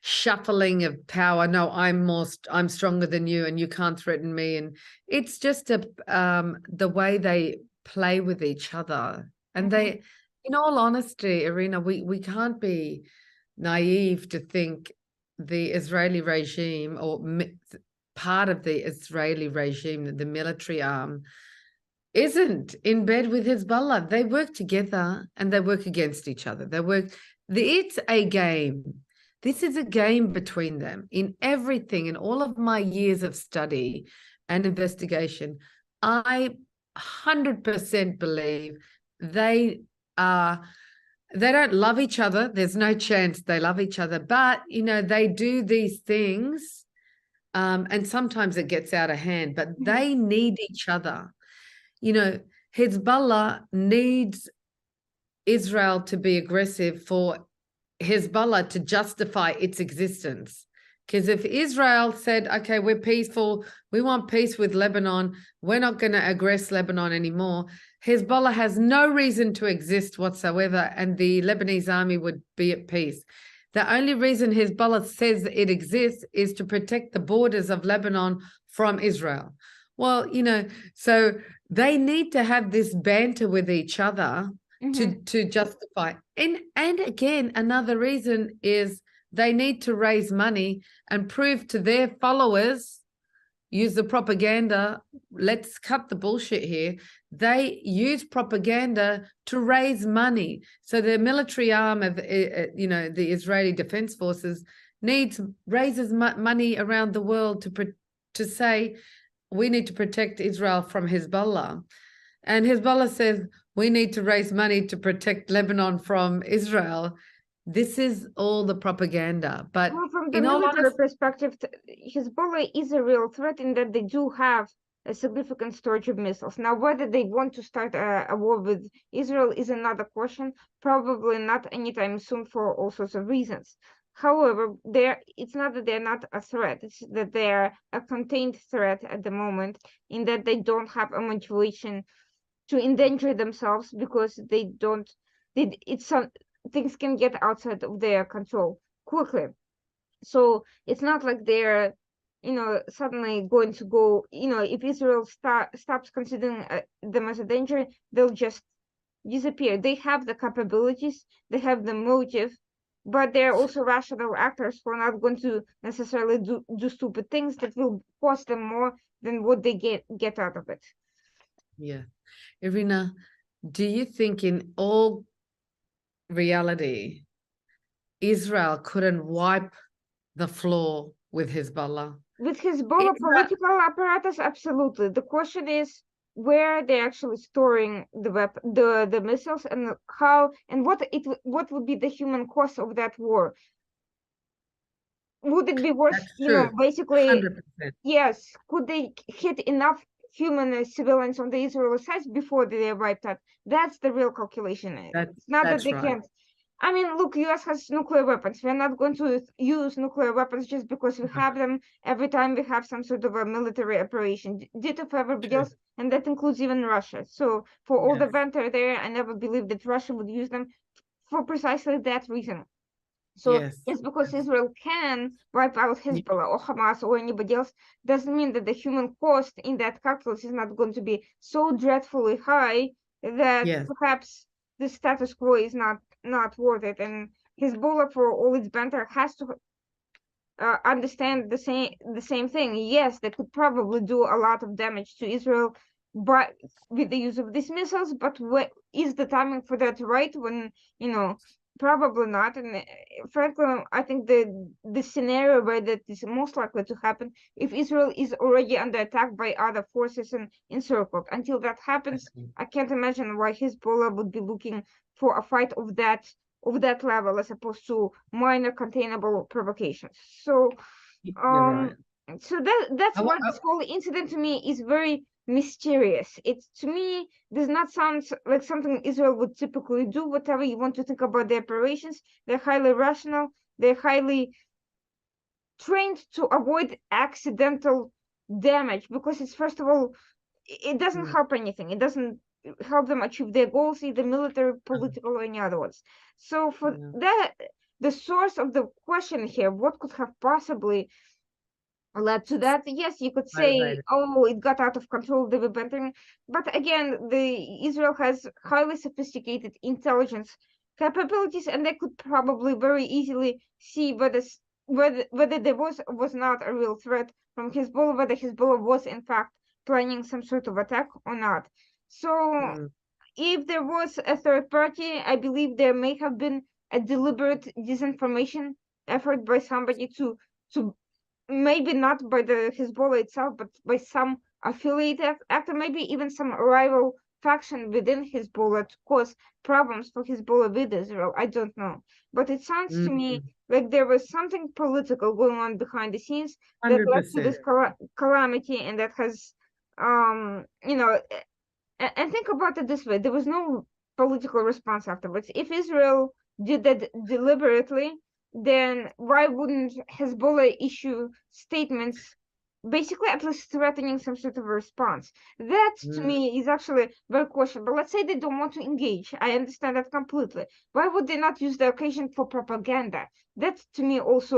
shuffling of power. No, I'm stronger than you, and you can't threaten me. And it's just the way they play with each other. And they, in all honesty, Irina, we can't be naive to think the Israeli regime, or part of the Israeli regime, the military arm, isn't in bed with Hezbollah. They work together and they work against each other. It's a game. This is a game between them. In everything, in all of my years of study and investigation, I 100% believe they don't love each other. There's no chance they love each other, but they do these things, and sometimes it gets out of hand, but they need each other. Hezbollah needs Israel to be aggressive for Hezbollah to justify its existence. Because if Israel said, okay, we're peaceful, we want peace with Lebanon, we're not going to aggress Lebanon anymore, Hezbollah has no reason to exist whatsoever, and the Lebanese army would be at peace. The only reason Hezbollah says it exists is to protect the borders of Lebanon from Israel. Well, so they need to have this banter with each other to justify. And again, another reason is they need to raise money and prove to their followers, use the propaganda. Let's cut the bullshit here. They use propaganda to raise money. So the military arm of, the Israeli Defense Forces raises money around the world to say, we need to protect Israel from Hezbollah. And Hezbollah says, we need to raise money to protect Lebanon from Israel. This is all the propaganda. But
from the military perspective, Hezbollah is a real threat in that they do have a significant storage of missiles. Now, whether they want to start a war with Israel is another question. Probably not anytime soon for all sorts of reasons. However, it's not that they're not a threat, it's that they're a contained threat at the moment, in that they don't have a motivation to endanger themselves, because things can get outside of their control quickly. So it's not like they're, suddenly going to go, if Israel stops considering them as a danger, they'll just disappear. They have the capabilities, they have the motive, but they're also rational actors who are not going to necessarily do stupid things that will cost them more than what they get out of it.
Yeah. Irina, do you think in all reality, Israel couldn't wipe the floor with Hezbollah?
With Hezbollah political apparatus, absolutely. The question is where they're actually storing the missiles, and how, and what would be the human cost of that war. Would it be worth, basically,
100%.
Yes, could they hit enough human civilians on the Israeli side before they are wiped out? That's the real calculation. It's not that they can't. I mean, look, US has nuclear weapons. We're not going to use nuclear weapons just because we have them every time we have some sort of a military operation. Ditto for everybody else, and that includes even Russia. So for all the banter there, I never believed that Russia would use them for precisely that reason. So just because Israel can wipe out Hezbollah or Hamas or anybody else doesn't mean that the human cost in that calculus is not going to be so dreadfully high that perhaps the status quo is not worth it. And Hezbollah, for all its banter, has to understand the same thing. Yes, they could probably do a lot of damage to Israel, but with the use of these missiles. But is the timing for that right? When probably not. And frankly, I think the scenario where that is most likely to happen if Israel is already under attack by other forces and encircled. Until that happens, I can't imagine why Hezbollah would be looking for a fight of that level as opposed to minor containable provocations. So so that's why this whole incident to me is very mysterious. It to me does not sound like something Israel would typically do. Whatever you want to think about the operations, they're highly rational, they're highly trained to avoid accidental damage, because it's, first of all, it doesn't
Mm.
help anything. It doesn't help them achieve their goals, either military, political, or any other ones. So for
Yeah.
that, the source of the question here, what could have possibly led to that? Yes, you could say,
Motivated.
oh, it got out of control, they were bantering. But again, the Israel has highly sophisticated intelligence capabilities, and they could probably very easily see whether there was not a real threat from Hezbollah, whether Hezbollah was in fact planning some sort of attack or not. So
Mm.
if there was a third party, I believe there may have been a deliberate disinformation effort by somebody to maybe not by the Hezbollah itself, but by some affiliated actor, maybe even some rival faction within Hezbollah, to cause problems for Hezbollah with Israel. I don't know. But it sounds to me
Mm.
like there was something political going on behind the scenes that led to
100%.
this calamity, and that has, you know, and think about it this way: there was no political response afterwards. If Israel did that deliberately, then why wouldn't Hezbollah issue statements, basically at least threatening some sort of a response? That to
Mm.
me is actually very questionable. Let's say they don't want to engage. I understand that completely. Why would they not use the occasion for propaganda? That to me also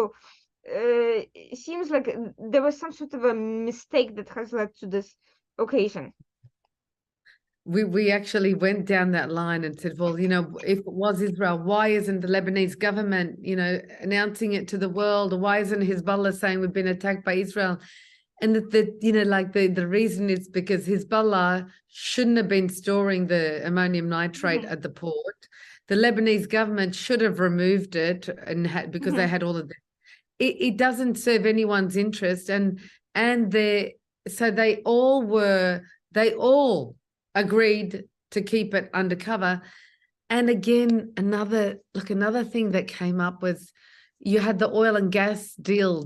seems like there was some sort of a mistake that has led to this occasion.
We actually went down that line and said, well, if it was Israel, why isn't the Lebanese government, announcing it to the world? Or why isn't Hezbollah saying we've been attacked by Israel? And the reason is because Hezbollah shouldn't have been storing the ammonium nitrate at the port. The Lebanese government should have removed it because they had all of that. It doesn't serve anyone's interest, and so they all agreed to keep it undercover. And again, another thing that came up was you had the oil and gas deal,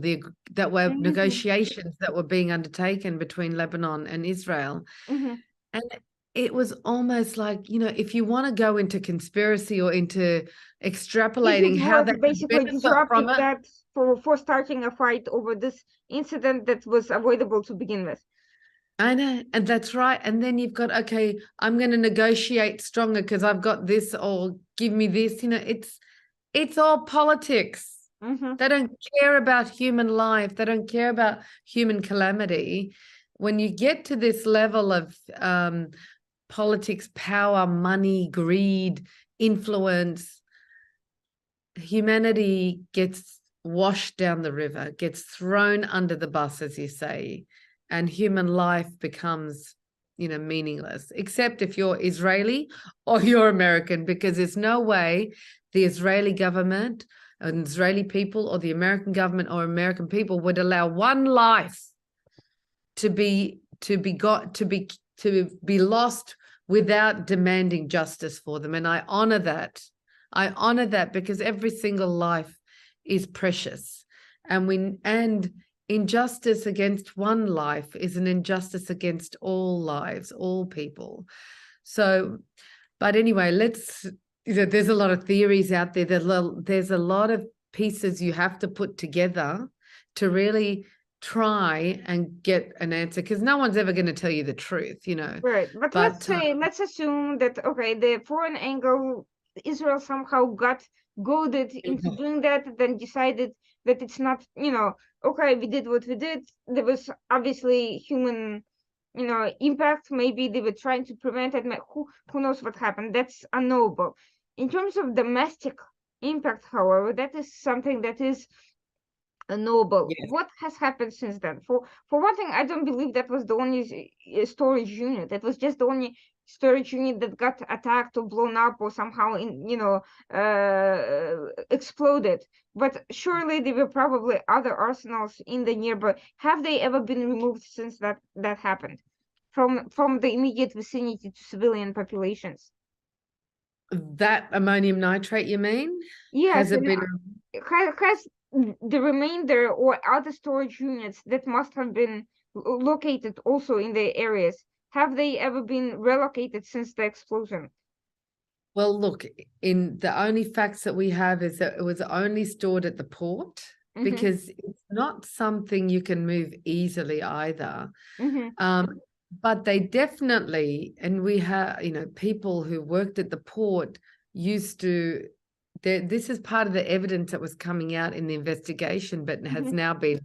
that were negotiations that were being undertaken between Lebanon and Israel. And it was almost like, if you want to go into conspiracy or into extrapolating how
Was
they could
basically
benefit from
disrupting
it.
that for starting a fight over this incident that was avoidable to begin with.
I know, and that's right. And then you've got, okay, I'm going to negotiate stronger because I've got this, or give me this. It's all politics. They don't care about human life. They don't care about human calamity. When you get to this level of politics, power, money, greed, influence, humanity gets washed down the river, gets thrown under the bus, as you say, and human life becomes, meaningless, except if you're Israeli or you're American, because there's no way the Israeli government and Israeli people or the American government or American people would allow one life to be lost without demanding justice for them. And I honor that. I honor that because every single life is precious, and injustice against one life is an injustice against all lives, all people. So, but anyway, there's a lot of theories out there. There's a lot of pieces you have to put together to really try and get an answer, because no one's ever going to tell you the truth,
Right. But let's assume that, okay, the foreign angle, Israel somehow got goaded into doing that, then decided that it's not, okay, we did what we did. There was obviously human, impact. Maybe they were trying to prevent it. Who knows what happened? That's unknowable. In terms of domestic impact, however, that is something that is unknowable.
Yes.
What has happened since then? For one thing, I don't believe that was the only storage unit. That was just the only storage unit that got attacked or blown up or somehow exploded. But surely there were probably other arsenals in the nearby. Have they ever been removed since that happened from the immediate vicinity to civilian populations?
That ammonium nitrate, you mean?
Yes.
Has it been?
Has the remainder or other storage units that must have been located also in the areas, have they ever been relocated since the explosion?
Well, look, in the only facts that we have is that it was only stored at the port. because it's not something you can move easily either.
Mm-hmm.
But they definitely, and we have, people who worked at the port used to, this is part of the evidence that was coming out in the investigation, but has now been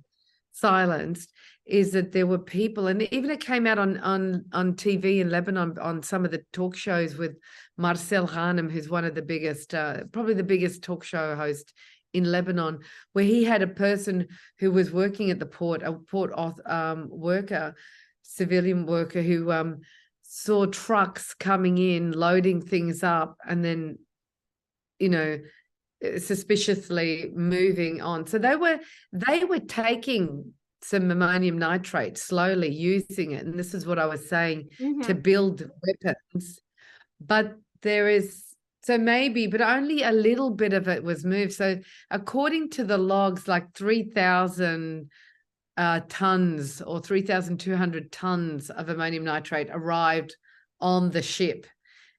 silenced, is that there were people, and even it came out on TV in Lebanon on some of the talk shows with Marcel Ghanem, who's one of the biggest, probably the biggest talk show host in Lebanon, where he had a person who was working at the port, a port worker, civilian worker, who saw trucks coming in, loading things up, and then, suspiciously moving on. So they were taking some ammonium nitrate, slowly using it. And this is what I was saying, to build weapons. But so maybe, but only a little bit of it was moved. So according to the logs, like 3,000 tons or 3,200 tons of ammonium nitrate arrived on the ship.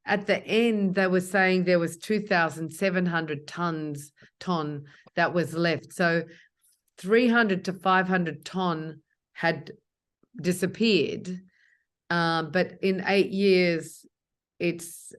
At the end, they were saying there was 2,700 ton that was left. So 300 to 500 ton had disappeared. But in 8 years, it's,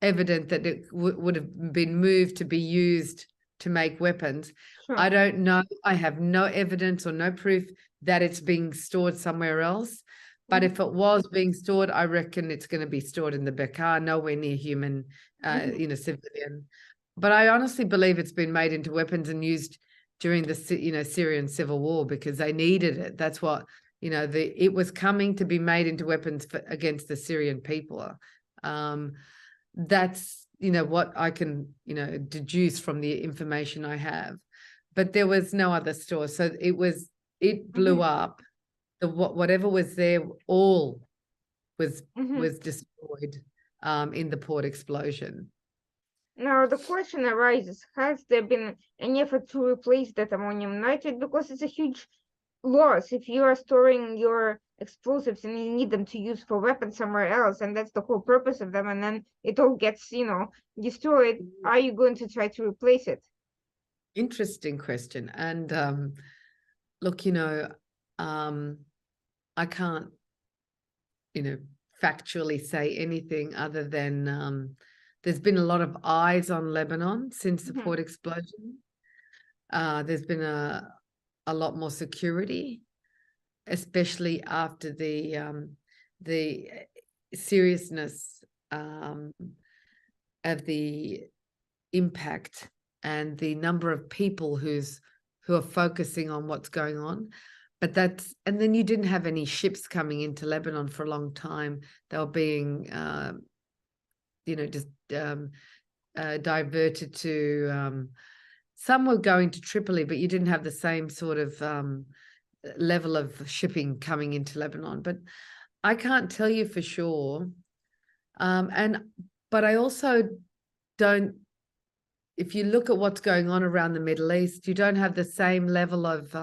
evident that it would have been moved to be used to make weapons.
Sure.
I don't know. I have no evidence or no proof that it's being stored somewhere else. But if it was being stored, I reckon it's going to be stored in the Bekaa, nowhere near human, civilian. But I honestly believe it's been made into weapons and used during the, Syrian civil war, because they needed it. That's what, it was coming to be made into weapons against the Syrian people. That's, what I can, deduce from the information I have. But there was no other store. So it blew up. Whatever was there, all was destroyed in the port explosion.
Now the question arises, has there been an effort to replace that ammonium nitrate? Because it's a huge loss if you are storing your explosives and you need them to use for weapons somewhere else, and that's the whole purpose of them, and then it all gets, destroyed. Are you going to try to replace it?
Interesting question. And look, I can't, factually say anything other than there's been a lot of eyes on Lebanon since the port explosion. There's been a lot more security, especially after the seriousness of the impact and the number of people who are focusing on what's going on. But and then you didn't have any ships coming into Lebanon for a long time. They were being, just diverted to, some were going to Tripoli, but you didn't have the same sort of level of shipping coming into Lebanon. But I can't tell you for sure. But I also don't, if you look at what's going on around the Middle East, you don't have the same level of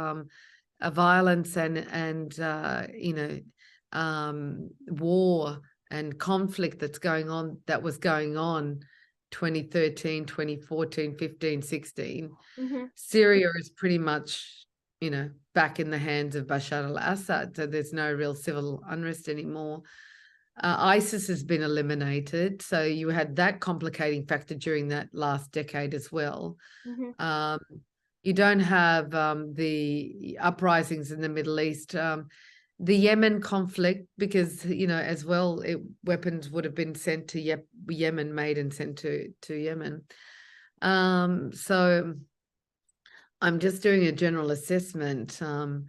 violence and war and conflict that was going on 2013, 2014, 15, 16. Syria is pretty much, back in the hands of Bashar al-Assad. So there's no real civil unrest anymore. ISIS has been eliminated. So you had that complicating factor during that last decade as well. You don't have the uprisings in the Middle East, the Yemen conflict, because, as well, weapons would have been sent to Yemen, made and sent to Yemen. So I'm just doing a general assessment. And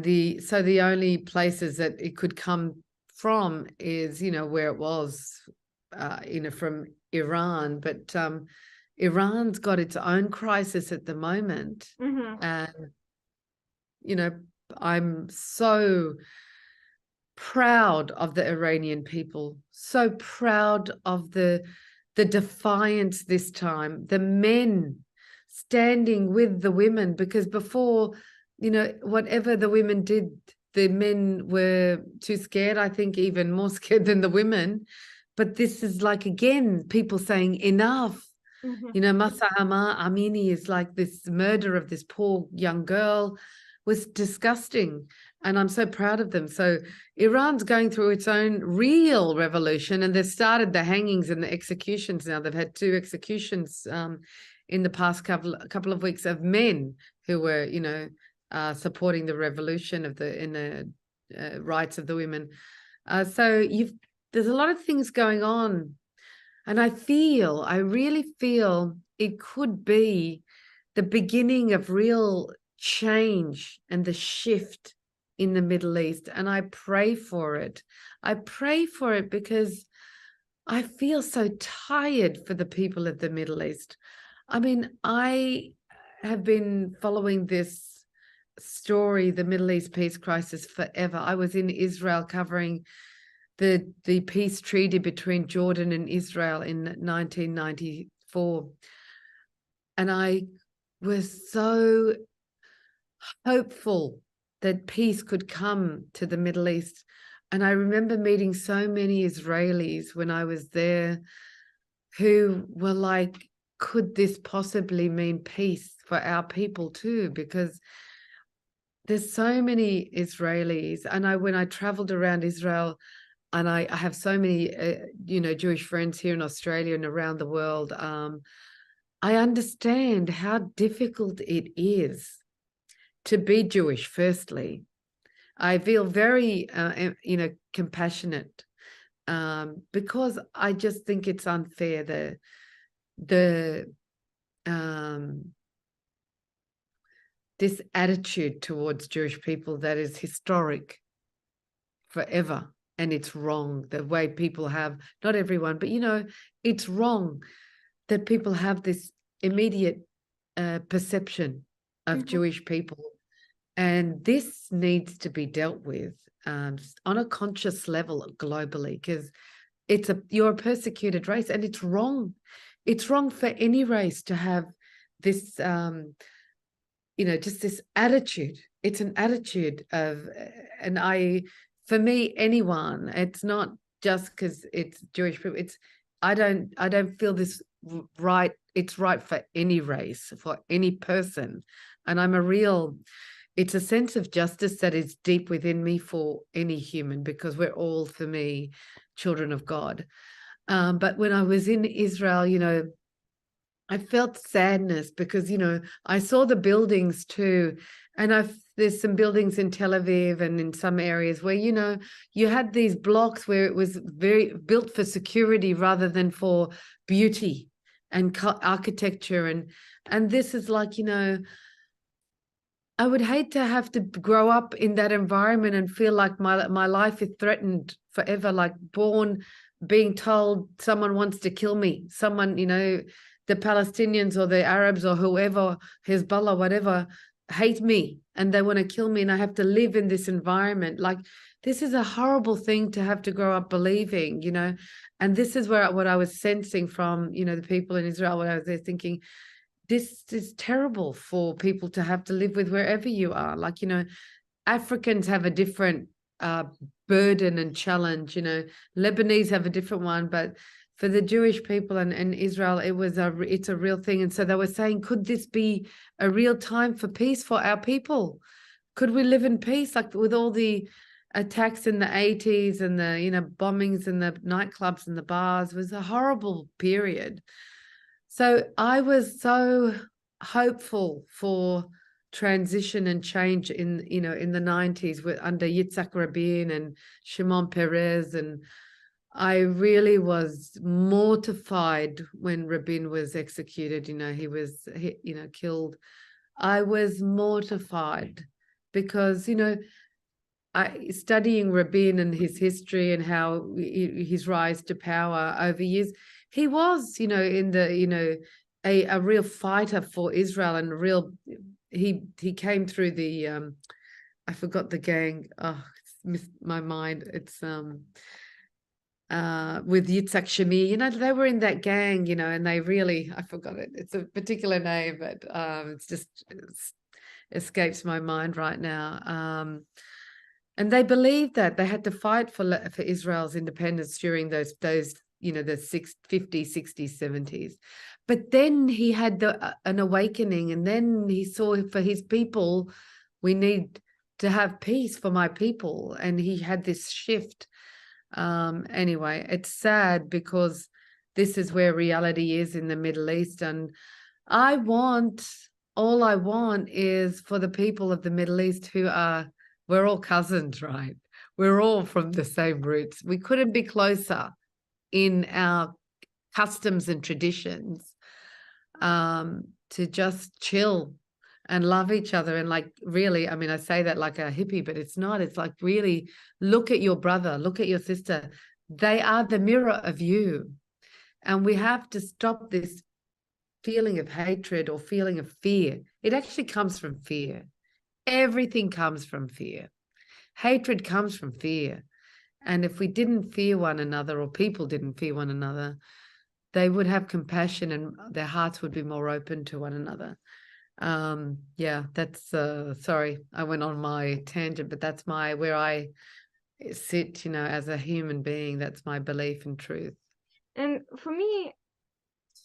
the only places that it could come from is, where it was, from Iran. But Iran's got its own crisis at the moment. And, I'm so proud of the Iranian people, so proud of the defiance this time, the men standing with the women, because before, whatever the women did, the men were too scared, I think even more scared than the women. But this is like, again, people saying enough.
Mhm.
You know, Masa Amini is like this murder of this poor young girl was disgusting. And I'm so proud of them. So Iran's going through its own real revolution, and they've started the hangings and the executions now. They've had 2 executions in the past couple of weeks of men who were, you know, supporting the revolution of the rights of the women. So there's a lot of things going on, and I really feel it could be the beginning of real change and the shift in the Middle East. And I pray for it. I pray for it because I feel so tired for the people of the Middle East. I mean, I have been following this story, the Middle East peace crisis, forever. I was in Israel covering the peace treaty between Jordan and Israel in 1994. And I was so hopeful that peace could come to the Middle East. And I remember meeting so many Israelis when I was there who were like, could this possibly mean peace for our people too? Because there's so many Israelis. And when I traveled around Israel, and I have so many, you know, Jewish friends here in Australia and around the world, I understand how difficult it is to be Jewish, firstly. I feel very, you know, compassionate because I just think it's unfair, this attitude towards Jewish people that is historic forever. And it's wrong, the way people have, not everyone, but, you know, it's wrong that people have this immediate perception of Jewish people. And this needs to be dealt with on a conscious level globally, because you're a persecuted race, and it's wrong. It's wrong for any race to have this, you know, just this attitude. It's an attitude of, for me, anyone, it's not just because it's Jewish people. I don't feel this right. It's right for any race, for any person. And it's a sense of justice that is deep within me for any human, because we're all, for me, children of God. But when I was in Israel, you know, I felt sadness because, you know, I saw the buildings too. And there's some buildings in Tel Aviv and in some areas where, you know, you had these blocks where it was very built for security rather than for beauty and architecture. And this is like, you know, I would hate to have to grow up in that environment and feel like my life is threatened forever, like being told someone wants to kill me, someone, you know, the Palestinians or the Arabs or whoever, Hezbollah, whatever, hate me and they want to kill me, and I have to live in this environment. Like, this is a horrible thing to have to grow up believing, you know. And this is what I was sensing from, you know, the people in Israel when I was there, thinking, this is terrible for people to have to live with wherever you are. Like, you know, Africans have a different burden and challenge, you know, Lebanese have a different one, but for the Jewish people and Israel, it's a real thing. And so they were saying, could this be a real time for peace for our people? Could we live in peace? Like, with all the attacks in the 80s and the, you know, bombings in the nightclubs and the bars, it was a horrible period. So I was so hopeful for transition and change in, you know, in the 90s under Yitzhak Rabin and Shimon Peres. And I really was mortified when Rabin was executed. You know, he was, you know, killed. I was mortified because, you know, studying Rabin and his history and how his rise to power over years, he was, you know, a real fighter for Israel, and he came through the I forgot the gang. Oh, it's missed my mind. It's with Yitzhak Shemi, you know, they were in that gang, you know, and they really, I forgot it. It's a particular name, but it escapes my mind right now. And they believed that they had to fight for Israel's independence during those the 50s, 60s, 70s. But then he had an awakening, and then he saw for his people, we need to have peace for my people. And he had this shift. Anyway, it's sad because this is where reality is in the Middle East. And all I want is for the people of the Middle East we're all cousins, right? We're all from the same roots. We couldn't be closer in our customs and traditions, to just chill and love each other. And like, really, I mean, I say that like a hippie, but it's not. It's like, really look at your brother, look at your sister. They are the mirror of you. And we have to stop this feeling of hatred or feeling of fear. It actually comes from fear. Everything comes from fear. Hatred comes from fear. And if we didn't fear one another, or people didn't fear one another, they would have compassion and their hearts would be more open to one another. Yeah, that's sorry, I went on my tangent, but that's where I sit, as a human being. That's my belief and truth.
And for me,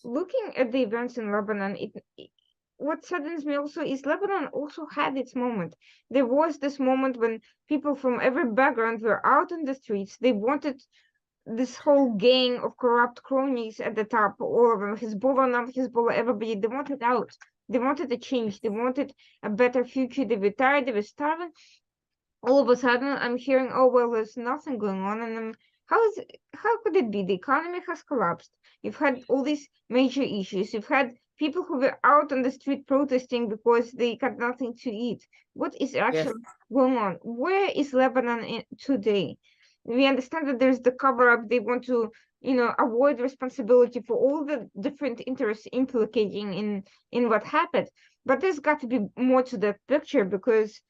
looking at the events in Lebanon, what saddens me also is Lebanon also had its moment. There was this moment when people from every background were out on the streets. They wanted this whole gang of corrupt cronies at the top, all of them, Hezbollah, not Hezbollah, everybody, they wanted out. They wanted a change. They wanted a better future. They were tired. They were starving. All of a sudden, I'm hearing, oh, well, there's nothing going on. And how could it be? The economy has collapsed. You've had all these major issues. You've had people who were out on the street protesting because they got nothing to eat. What is actually going on? Where is Lebanon today? We understand that there's the cover-up. They want to, avoid responsibility for all the different interests implicating in what happened. But there's got to be more to that picture, because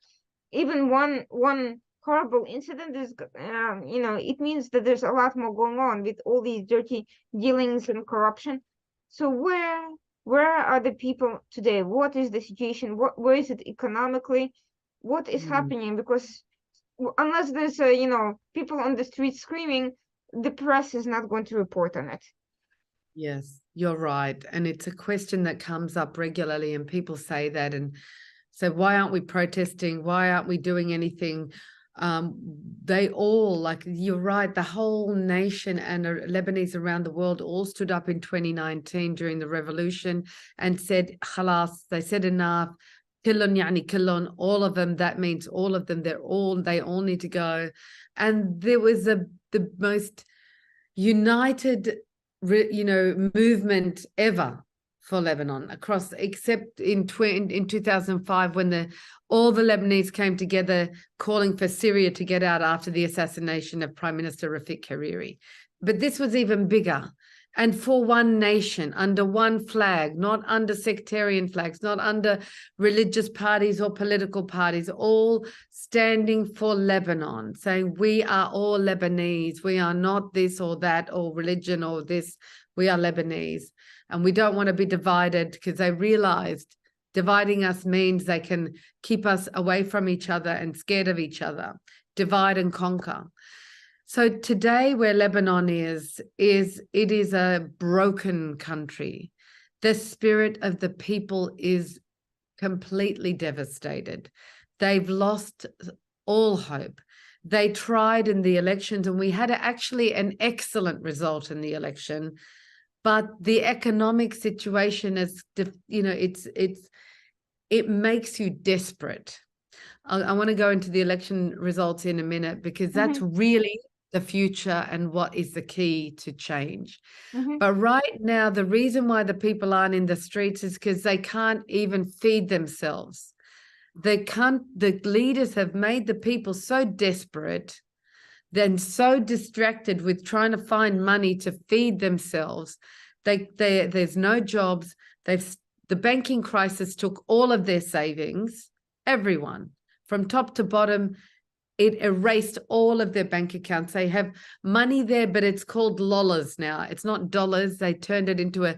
even one horrible incident is, it means that there's a lot more going on with all these dirty dealings and corruption. So where are the people today? What is the situation? Where is it economically? What is happening? Because unless there's people on the street screaming, the press is not going to report on it.
Yes, you're right. And it's a question that comes up regularly, and people say that, and so why aren't we protesting? Why aren't we doing anything? They all, like, you're right, the whole nation and Lebanese around the world all stood up in 2019 during the revolution and said, khalas, they said enough. Killon yani killon, all of them. That means all of them. They all need to go. And there was the most united, movement ever for Lebanon across, except in 2005 when all the Lebanese came together calling for Syria to get out after the assassination of Prime Minister Rafik Hariri. But this was even bigger. And for one nation, under one flag, not under sectarian flags, not under religious parties or political parties, all standing for Lebanon, saying we are all Lebanese. We are not this or that or religion or this. We are Lebanese. And we don't want to be divided, because they realized dividing us means they can keep us away from each other and scared of each other. Divide and conquer. So today, where Lebanon is a broken country. The spirit of the people is completely devastated. They've lost all hope. They tried in the elections, and we had actually an excellent result in the election, but the economic situation is, it makes you desperate. I want to go into the election results in a minute, because that's really the future and what is the key to change. But right now, the reason why the people aren't in the streets is because they can't even feed themselves. The leaders have made the people so desperate, then so distracted with trying to find money to feed themselves. There's no jobs. The banking crisis took all of their savings, everyone, from top to bottom. It erased all of their bank accounts. They have money there, but it's called lollars now. It's not dollars. They turned it into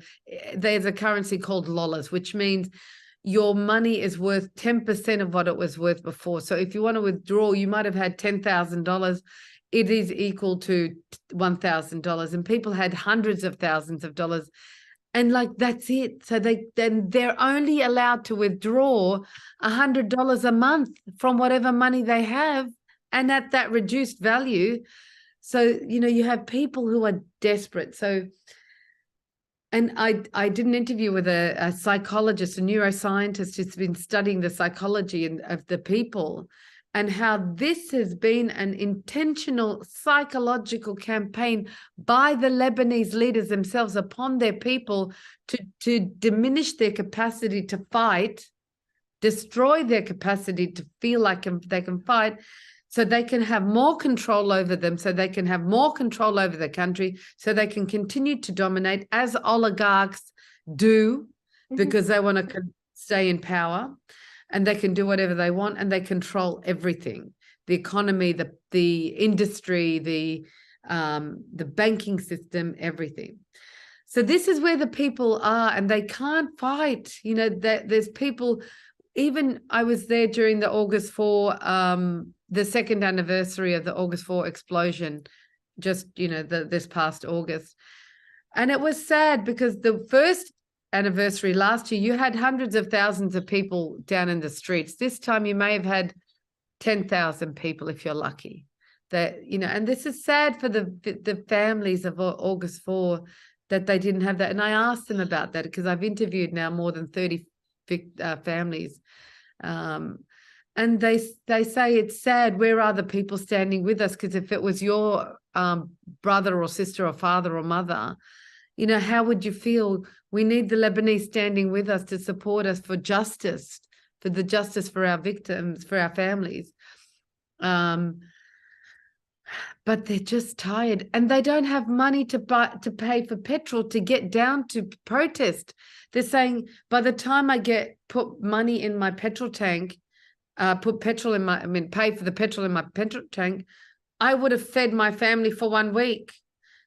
there's a currency called lollars, which means your money is worth 10% of what it was worth before. So if you want to withdraw, you might have had $10,000. it is equal to $1,000, and people had hundreds of thousands of dollars, and like that's it. So they're only allowed to withdraw $100 a month from whatever money they have, and at that reduced value. So you have people who are desperate. So, and I did an interview with a psychologist, a neuroscientist who's been studying the psychology of the people, and how this has been an intentional psychological campaign by the Lebanese leaders themselves upon their people to diminish their capacity to fight, destroy their capacity to feel like they can fight, so they can have more control over them, so they can have more control over the country, so they can continue to dominate as oligarchs do, because they want to stay in power, and they can do whatever they want, and they control everything, the economy, the industry, the banking system, everything. So this is where the people are, and they can't fight. There's people, even I was there during the August 4, the second anniversary of the August 4 explosion, just, this past August. And it was sad because the first anniversary last year, you had hundreds of thousands of people down in the streets. This time you may have had 10,000 people if you're lucky. And this is sad for the families of August 4 that they didn't have that. And I asked them about that because I've interviewed now more than 30 families. And they say it's sad. Where are the people standing with us? Because if it was your brother or sister or father or mother, how would you feel? We need the Lebanese standing with us to support us for justice, for the justice for our victims, for our families. But they're just tired, and they don't have money to pay for petrol to get down to protest. They're saying, by the time I put money in my petrol tank, pay for the petrol in my petrol tank, I would have fed my family for 1 week.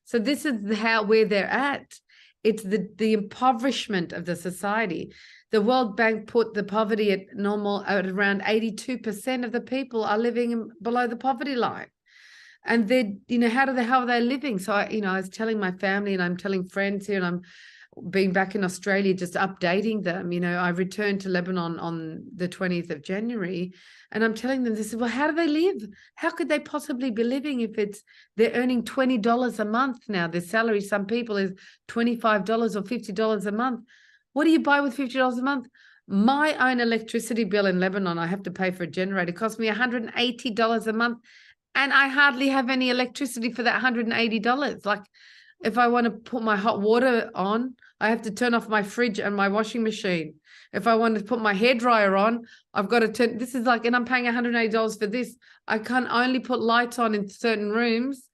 So this is where they're at. It's the impoverishment of the society. The World Bank put the poverty at around 82% of the people are living below the poverty line. And how are they living? So I was telling my family, and I'm telling friends here, and I'm being back in Australia, just updating them. I returned to Lebanon on the 20th of January, and I'm telling them this: well, how do they live? How could they possibly be living if they're earning $20 a month now? Their salary, some people, is $25 or $50 a month. What do you buy with $50 a month? My own electricity bill in Lebanon, I have to pay for a generator, cost me $180 a month. And I hardly have any electricity for that $180. Like, if I want to put my hot water on, I have to turn off my fridge and my washing machine. If I want to put my hairdryer on, I've got to turn, and I'm paying $180 for this. I can only put lights on in certain rooms.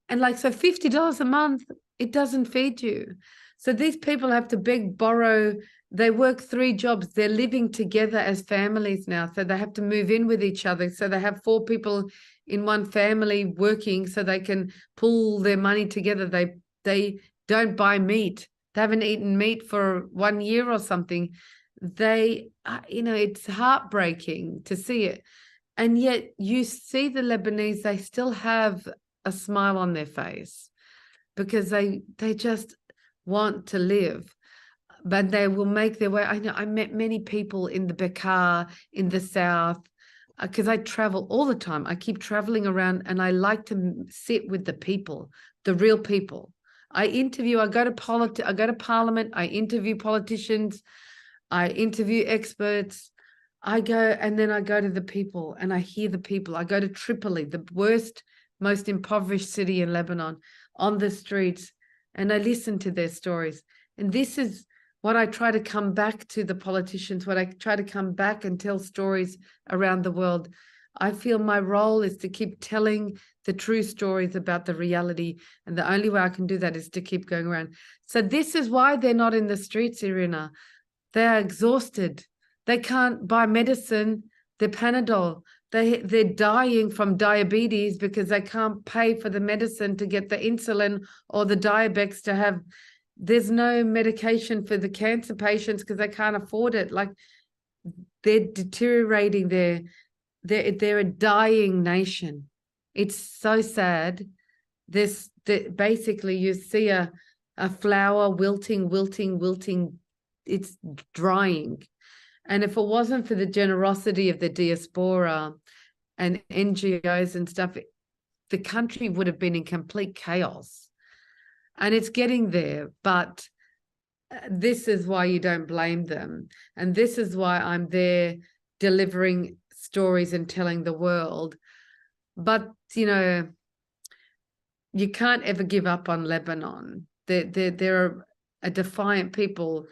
And so $50 a month, it doesn't feed you. So these people have to beg, borrow. They work 3 jobs. They're living together as families now. So they have to move in with each other. So they have 4 people in one family working so they can pull their money together. They don't buy meat. They haven't eaten meat for 1 year or something. It's heartbreaking to see it. And yet you see the Lebanese, they still have a smile on their face because they just want to live. But they will make their way. I met many people in the Bekaa, in the south, because I travel all the time. I keep traveling around, and I like to sit with the people, the real people. I go to Parliament, I interview politicians, I interview experts. And then I go to the people, and I hear the people. I go to Tripoli, the worst, most impoverished city in Lebanon, on the streets, and I listen to their stories. And this is what I try to come back to the politicians, what I try to come back and tell stories around the world. I feel my role is to keep telling the true stories about the reality. And the only way I can do that is to keep going around. So this is why they're not in the streets, Irina. They are exhausted. They can't buy medicine, their Panadol. They're dying from diabetes because they can't pay for the medicine to get the insulin or the Diabex to have. There's no medication for the cancer patients because they can't afford it. They're deteriorating. They're a dying nation. It's so sad. Basically you see a flower wilting. It's drying. And if it wasn't for the generosity of the diaspora and NGOs and stuff, the country would have been in complete chaos. And it's getting there, but this is why you don't blame them. And this is why I'm there delivering stories and telling the world. But, you know, you can't ever give up on Lebanon. They're a defiant people.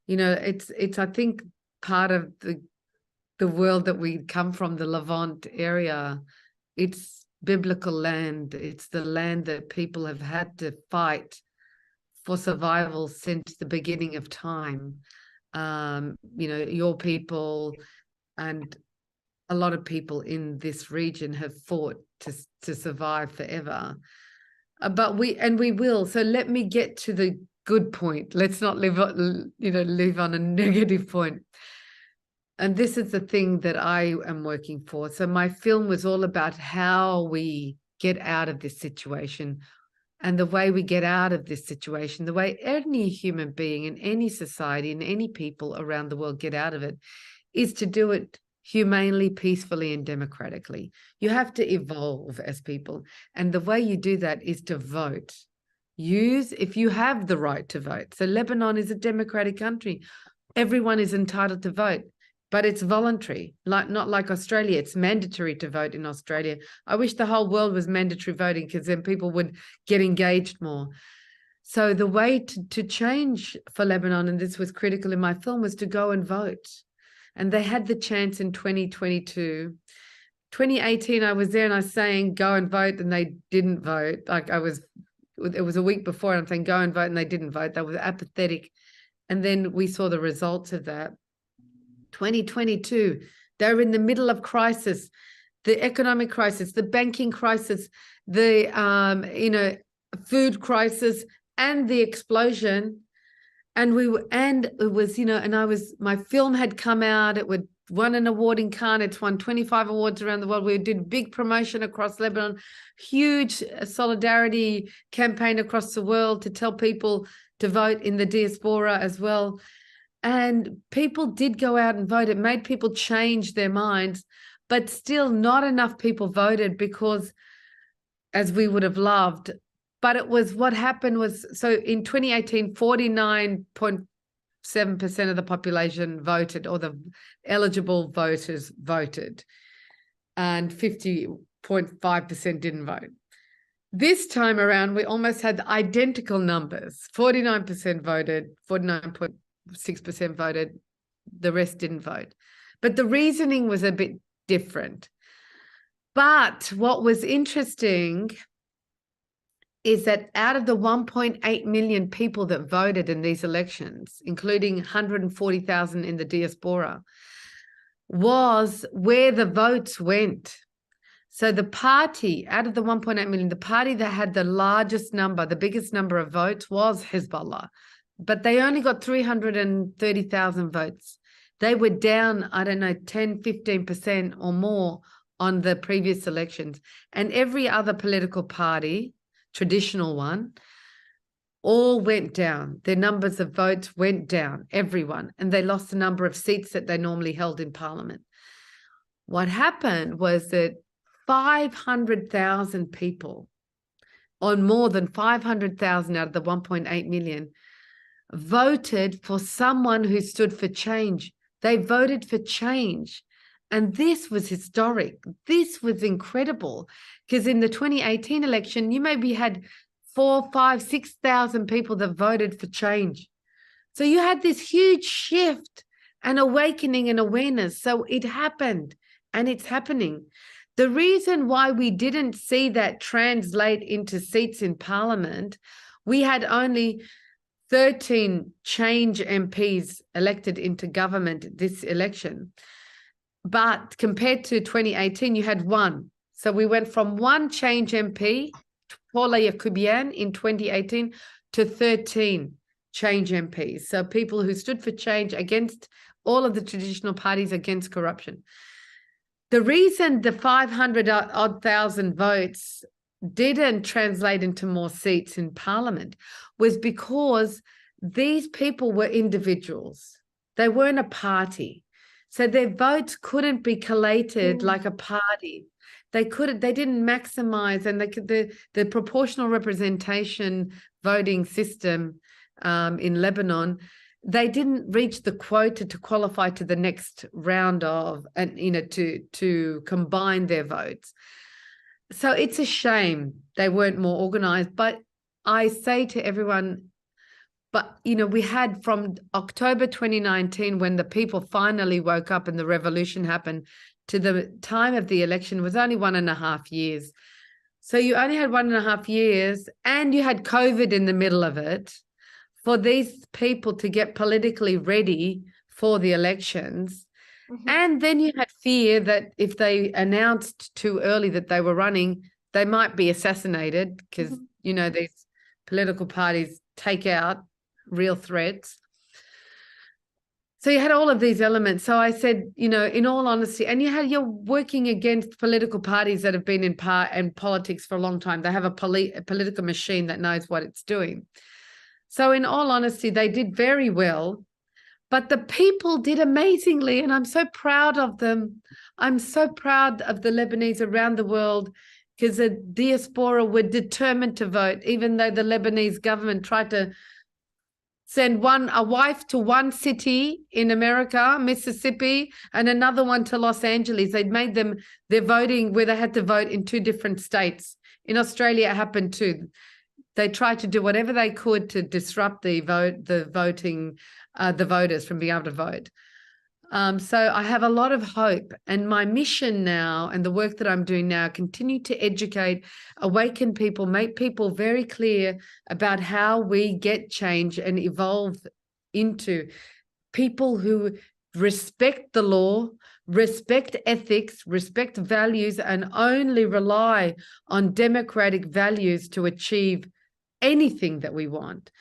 You know, it's I think part of the world that we come from, the Levant area. It's biblical land. It's the land that people have had to fight for survival since the beginning of time. You know, your people and a lot of people in this region have fought to survive forever. But we will. So let me get to the good point. Let's not live on a negative point. And this is the thing that I am working for. So my film was all about how we get out of this situation. And the way we get out of this situation, the way any human being in any society and any people around the world get out of it, is to do it humanely, peacefully, and democratically. You have to evolve as people. And the way you do that is to vote. If you have the right to vote. So Lebanon is a democratic country. Everyone is entitled to vote, but it's voluntary, not like Australia. It's mandatory to vote in Australia. I wish the whole world was mandatory voting, because then people would get engaged more. So the way to change for Lebanon, and this was critical in my film, was to go and vote. And they had the chance in 2022. 2018, I was there and I was saying, go and vote, and they didn't vote. It was a week before, and I'm saying, go and vote, and they didn't vote. They were apathetic. And then we saw the results of that. 2022, they were in the middle of crisis, the economic crisis, the banking crisis, the food crisis, and the explosion. And my film had come out. It would won an award in Cannes. It's won 25 awards around the world. We did big promotion across Lebanon, huge solidarity campaign across the world to tell people to vote in the diaspora as well. And people did go out and vote. It made people change their minds, but still not enough people voted, because as we would have loved. But it was, what happened was, so in 2018, 49.7% of the population voted, or the eligible voters voted, and 50.5% didn't vote. This time around, we almost had identical numbers. 49% voted, 49.6% voted, the rest didn't vote. But the reasoning was a bit different. But what was interesting is that out of the 1.8 million people that voted in these elections, including 140,000 in the diaspora, was where the votes went. So the party, out of the 1.8 million, the party that had the largest number, the biggest number of votes, was Hezbollah. But they only got 330,000 votes. They were down, 10, 15% or more on the previous elections. And every other political party, traditional one, all went down. Their numbers of votes went down, everyone. And they lost the number of seats that they normally held in parliament. What happened was that 500,000 people, on more than 500,000 out of the 1.8 million, voted for someone who stood for change. They voted for change. And this was historic. This was incredible, because in the 2018 election, you maybe had 4,000, 5,000, 6,000 people that voted for change. So you had this huge shift and awakening and awareness. So it happened, and it's happening. The reason why we didn't see that translate into seats in parliament, we had only 13 change MPs elected into government this election. But compared to 2018, you had one. So we went from one change MP, Paula Yakubian, in 2018 to 13 change MPs. So people who stood for change against all of the traditional parties, against corruption. the reason the 500 odd thousand votes didn't translate into more seats in parliament was because these people were individuals. They weren't a party. So their votes couldn't be collated like a party. They didn't maximize, and the proportional representation voting system in Lebanon, they didn't reach the quota to qualify to the next round of, and to combine their votes. So it's a shame they weren't more organized. But I say to everyone, but, we had from October 2019, when the people finally woke up and the revolution happened, to the time of the election was only 1.5 years. So you only had 1.5 years, and you had COVID in the middle of it, for these people to get politically ready for the elections. And then you had fear that if they announced too early that they were running, they might be assassinated, because, these political parties take out real threats. So you had all of these elements. So I said, in all honesty, and you're working against political parties that have been in politics for a long time. They have a political machine that knows what it's doing. So in all honesty, they did very well, but the people did amazingly, and I'm so proud of them. I'm so proud of the Lebanese around the world, because the diaspora were determined to vote, even though the Lebanese government tried to send a wife to one city in America, Mississippi, and another one to Los Angeles. They'd made them their voting where they had to vote in 2 different states. In Australia, it happened too. They tried to do whatever they could to disrupt the voters from being able to vote. So I have a lot of hope, and my mission now and the work that I'm doing now, continue to educate, awaken people, make people very clear about how we get change and evolve into people who respect the law, respect ethics, respect values, and only rely on democratic values to achieve anything that we want.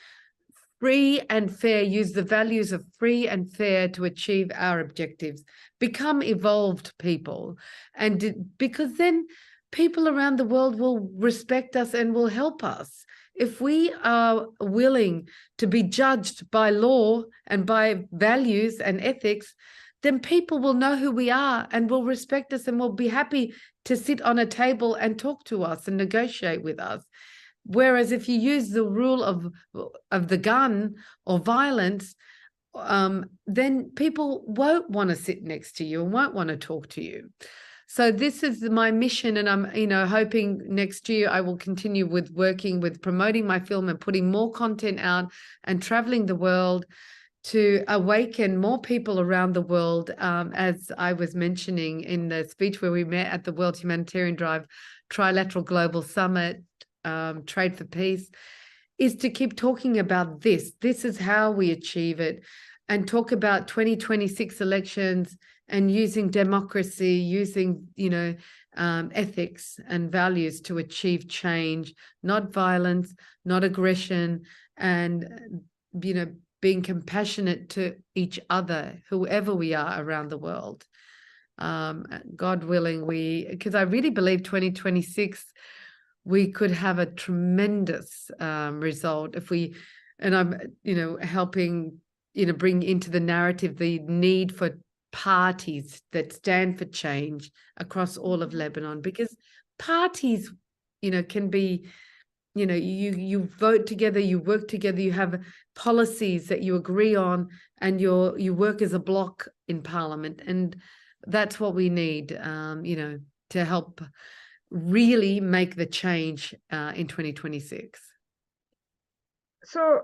Free and fair, use the values of free and fair to achieve our objectives. Become evolved people. And because then people around the world will respect us and will help us. If we are willing to be judged by law and by values and ethics, then people will know who we are and will respect us and will be happy to sit on a table and talk to us and negotiate with us. Whereas if you use the rule of the gun or violence, then people won't want to sit next to you and won't want to talk to you. So this is my mission, and I'm, hoping next year I will continue with working with promoting my film and putting more content out and traveling the world to awaken more people around the world. As I was mentioning in the speech where we met at the World Humanitarian Drive Trilateral Global Summit, Trade for Peace, is to keep talking about this. This is how we achieve it, and talk about 2026 elections and using democracy, using, ethics and values to achieve change, not violence, not aggression, and, being compassionate to each other, whoever we are around the world. God willing, because I really believe 2026, we could have a tremendous result if we, and I'm, helping, bring into the narrative the need for parties that stand for change across all of Lebanon, because parties, can be, you vote together, you work together, you have policies that you agree on, and you work as a bloc in parliament. And that's what we need, to help really make the change in 2026.
So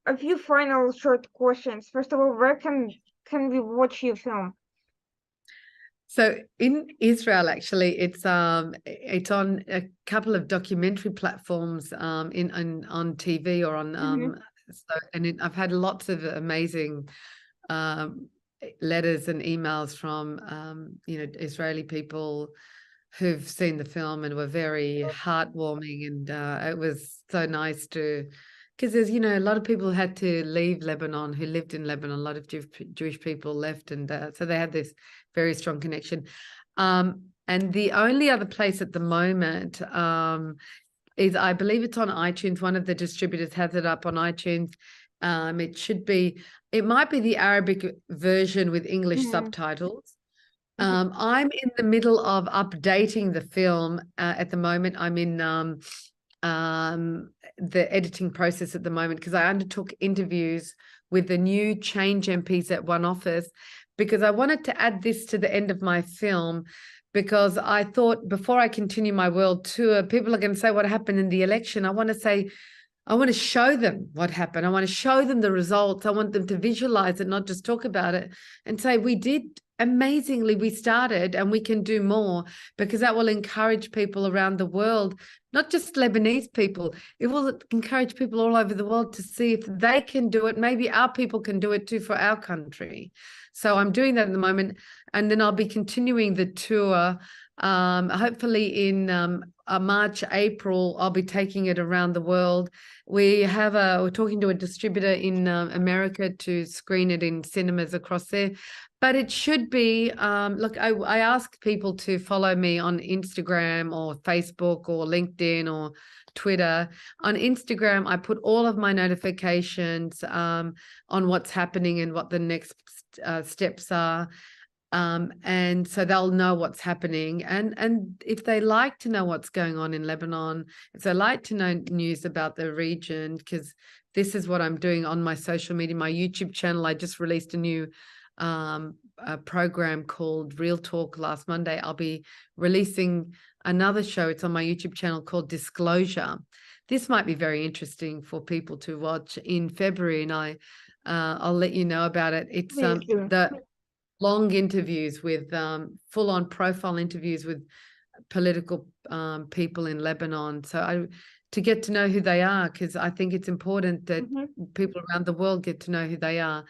a few final short questions. First of all, where can we watch your film?
So in Israel, actually, it's on a couple of documentary platforms on TV or on I've had lots of amazing letters and emails from Israeli people who've seen the film and were very heartwarming, and it was so nice to, because there's a lot of people had to leave Lebanon who lived in Lebanon. A lot of Jewish people left, and so they had this very strong connection. And the only other place at the moment is, I believe it's on iTunes. One of the distributors has it up on iTunes. It might be the Arabic version with English subtitles. I'm in the middle of updating the film at the moment. I'm in the editing process at the moment because I undertook interviews with the new Change MPs at One Office because I wanted to add this to the end of my film, because I thought before I continue my world tour, people are going to say what happened in the election. I want to show them what happened. I want to show them the results. I want them to visualize it, not just talk about it, and say, we did amazingly. We started and we can do more, because that will encourage people around the world, not just Lebanese people. It will encourage people all over the world to see if they can do it. Maybe our people can do it too for our country. So I'm doing that at the moment. And then I'll be continuing the tour. Hopefully in March, April, I'll be taking it around the world. We're talking to a distributor in America to screen it in cinemas across there. But it should be, look, I ask people to follow me on Instagram or Facebook or LinkedIn or Twitter. On Instagram, I put all of my notifications on what's happening and what the next steps are. And so they'll know what's happening. And if they like to know what's going on in Lebanon, if they like to know news about the region, because this is what I'm doing on my social media, my YouTube channel. I just released a new a program called Real Talk last Monday. I'll be releasing another show. It's on my YouTube channel called Disclosure. This might be very interesting for people to watch in February, and I'll let you know about it. It's the long interviews with full-on profile interviews with political people in Lebanon. So to get to know who they are, because I think it's important that people around the world get to know who they are.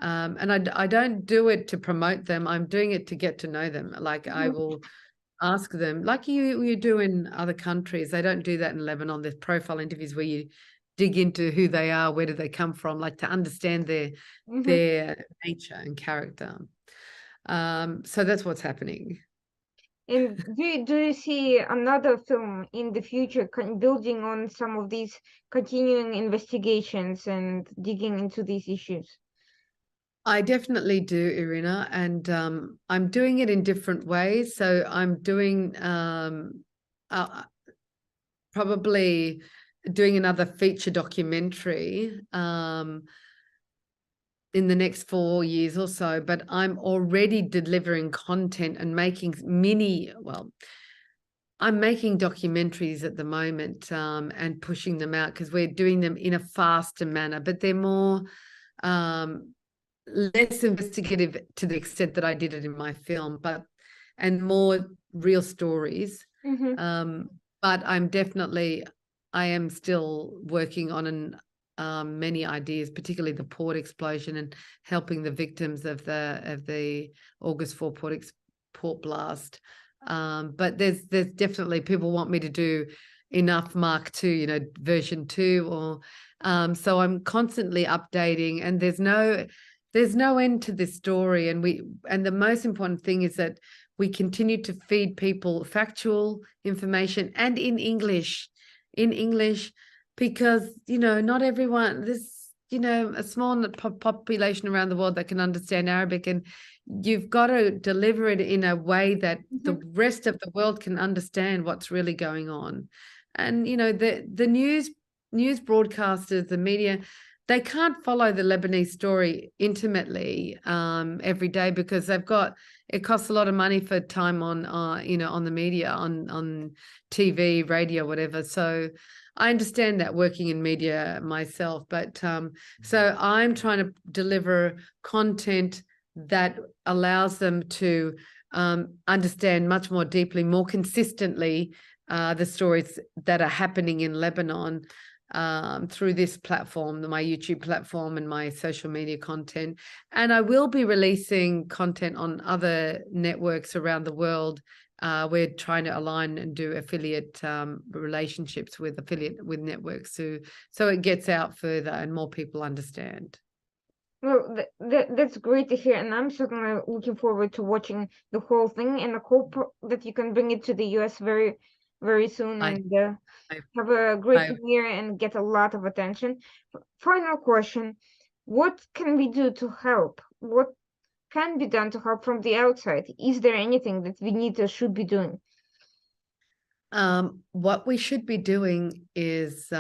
And I don't do it to promote them. I'm doing it to get to know them. Like I will ask them, like you do in other countries. They don't do that in Lebanon. There's profile interviews where you dig into who they are, where do they come from, like to understand their nature and character. So that's what's happening.
And do you see another film in the future building on some of these continuing investigations and digging into these issues?
I definitely do, Irina, and I'm doing it in different ways. So I'm doing probably doing another feature documentary in the next 4 years or so, but I'm already delivering content and making I'm making documentaries at the moment and pushing them out because we're doing them in a faster manner, but they're more less investigative to the extent that I did it in my film, and more real stories. But I am still working on many ideas, particularly the port explosion and helping the victims of the August 4 port blast. But there's definitely people want me to do enough Mark II, version 2, or so I'm constantly updating, and there's no end to this story. And the most important thing is that we continue to feed people factual information and in English, because, not everyone, there's, a small population around the world that can understand Arabic, and you've got to deliver it in a way that the rest of the world can understand what's really going on. And, the news broadcasters, the media, they can't follow the Lebanese story intimately every day because it costs a lot of money for time on, on the media, on TV, radio, whatever. So I understand that working in media myself, but so I'm trying to deliver content that allows them to understand much more deeply, more consistently, the stories that are happening in Lebanon through this platform, my YouTube platform and my social media content. And I will be releasing content on other networks around the world. We're trying to align and do affiliate relationships with networks so it gets out further and more people understand.
Well, that's great to hear, and I'm certainly looking forward to watching the whole thing, and I hope that you can bring it to the US very, very soon,
I,
and
I,
have a great
I
premiere and get a lot of attention. Final question: what can we do to help? What can be done to help from the outside? Is there anything that we need or should be doing?
What we should be doing is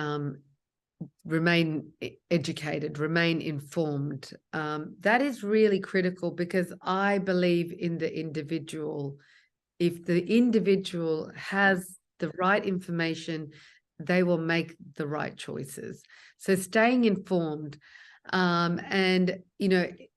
remain educated, remain informed. That is really critical because I believe in the individual. If the individual has the right information, they will make the right choices. So staying informed, and the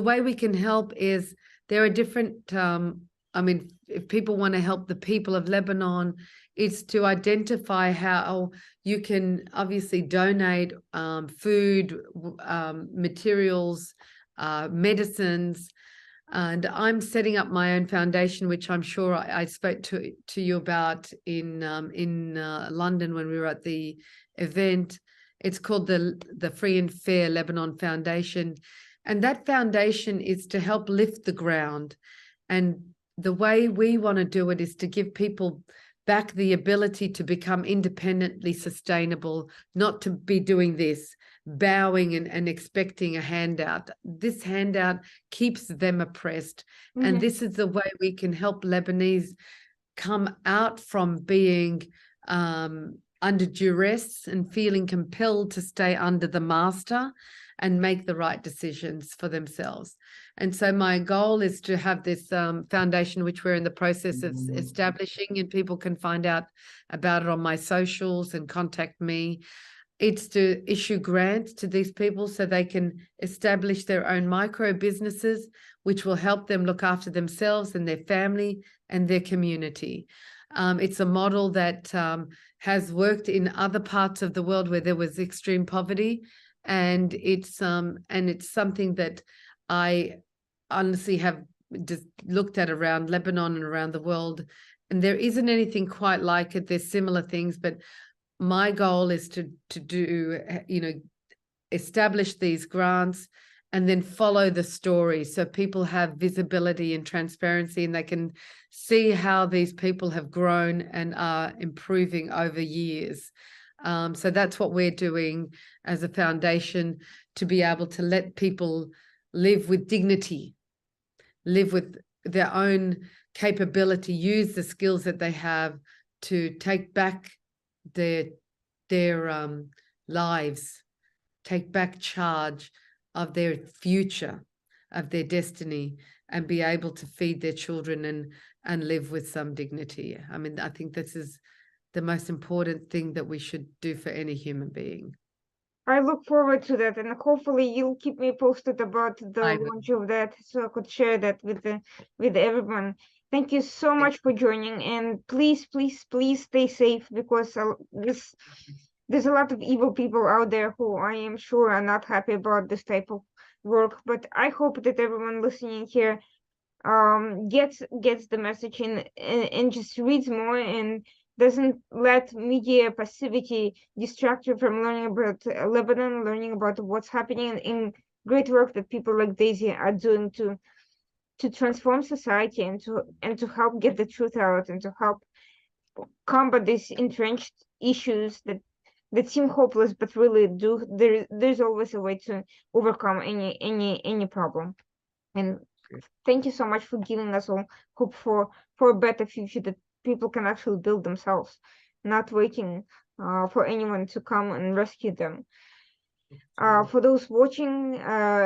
way we can help is there are different. I mean, if people want to help the people of Lebanon, it's to identify how you can obviously donate food, materials, medicines. And I'm setting up my own foundation, which I'm sure I spoke to you about in London when we were at the event. It's called the Free and Fair Lebanon Foundation. And that foundation is to help lift the ground. And the way we want to do it is to give people back the ability to become independently sustainable, not to be doing this, bowing and expecting a handout. This handout keeps them oppressed. And this is the way we can help Lebanese come out from being under duress and feeling compelled to stay under the master and make the right decisions for themselves. And so my goal is to have this foundation, which we're in the process of establishing, and people can find out about it on my socials and contact me. It's to issue grants to these people so they can establish their own micro businesses, which will help them look after themselves and their family and their community. It's a model that has worked in other parts of the world where there was extreme poverty, and it's something that I honestly have just looked at around Lebanon and around the world, and there isn't anything quite like it. There's similar things, but my goal is to do, establish these grants and then follow the story so people have visibility and transparency, and they can see how these people have grown and are improving over years. So that's what we're doing as a foundation, to be able to let people live with dignity, live with their own capability, use the skills that they have to take back their lives, take back charge of their future, of their destiny, and be able to feed their children and live with some dignity. I mean, I think this is the most important thing that we should do for any human being.
I look forward to that, and hopefully you'll keep me posted about the launch of that, so I could share that with everyone. Thank you so much for joining, and please, please, please stay safe, because there's a lot of evil people out there who I am sure are not happy about this type of work. But I hope that everyone listening here gets the message and just reads more and doesn't let media passivity distract you from learning about Lebanon, learning about what's happening in great work that people like Daizy are doing to transform society and to help get the truth out and to help combat these entrenched issues that seem hopeless but really do. There's always a way to overcome any problem. And thank you so much for giving us all hope for a better future that people can actually build themselves, not waiting for anyone to come and rescue them. For those watching,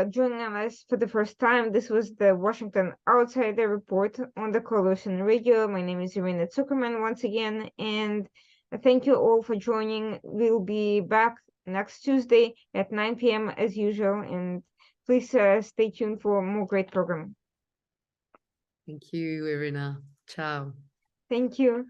joining us for the first time, this was the Washington Outsider Report on the Coalition Radio. My name is Irina Zuckerman once again, and thank you all for joining. We'll be back next Tuesday at 9 p.m. as usual, and please stay tuned for more great programming.
Thank you, Irina. Ciao.
Thank you.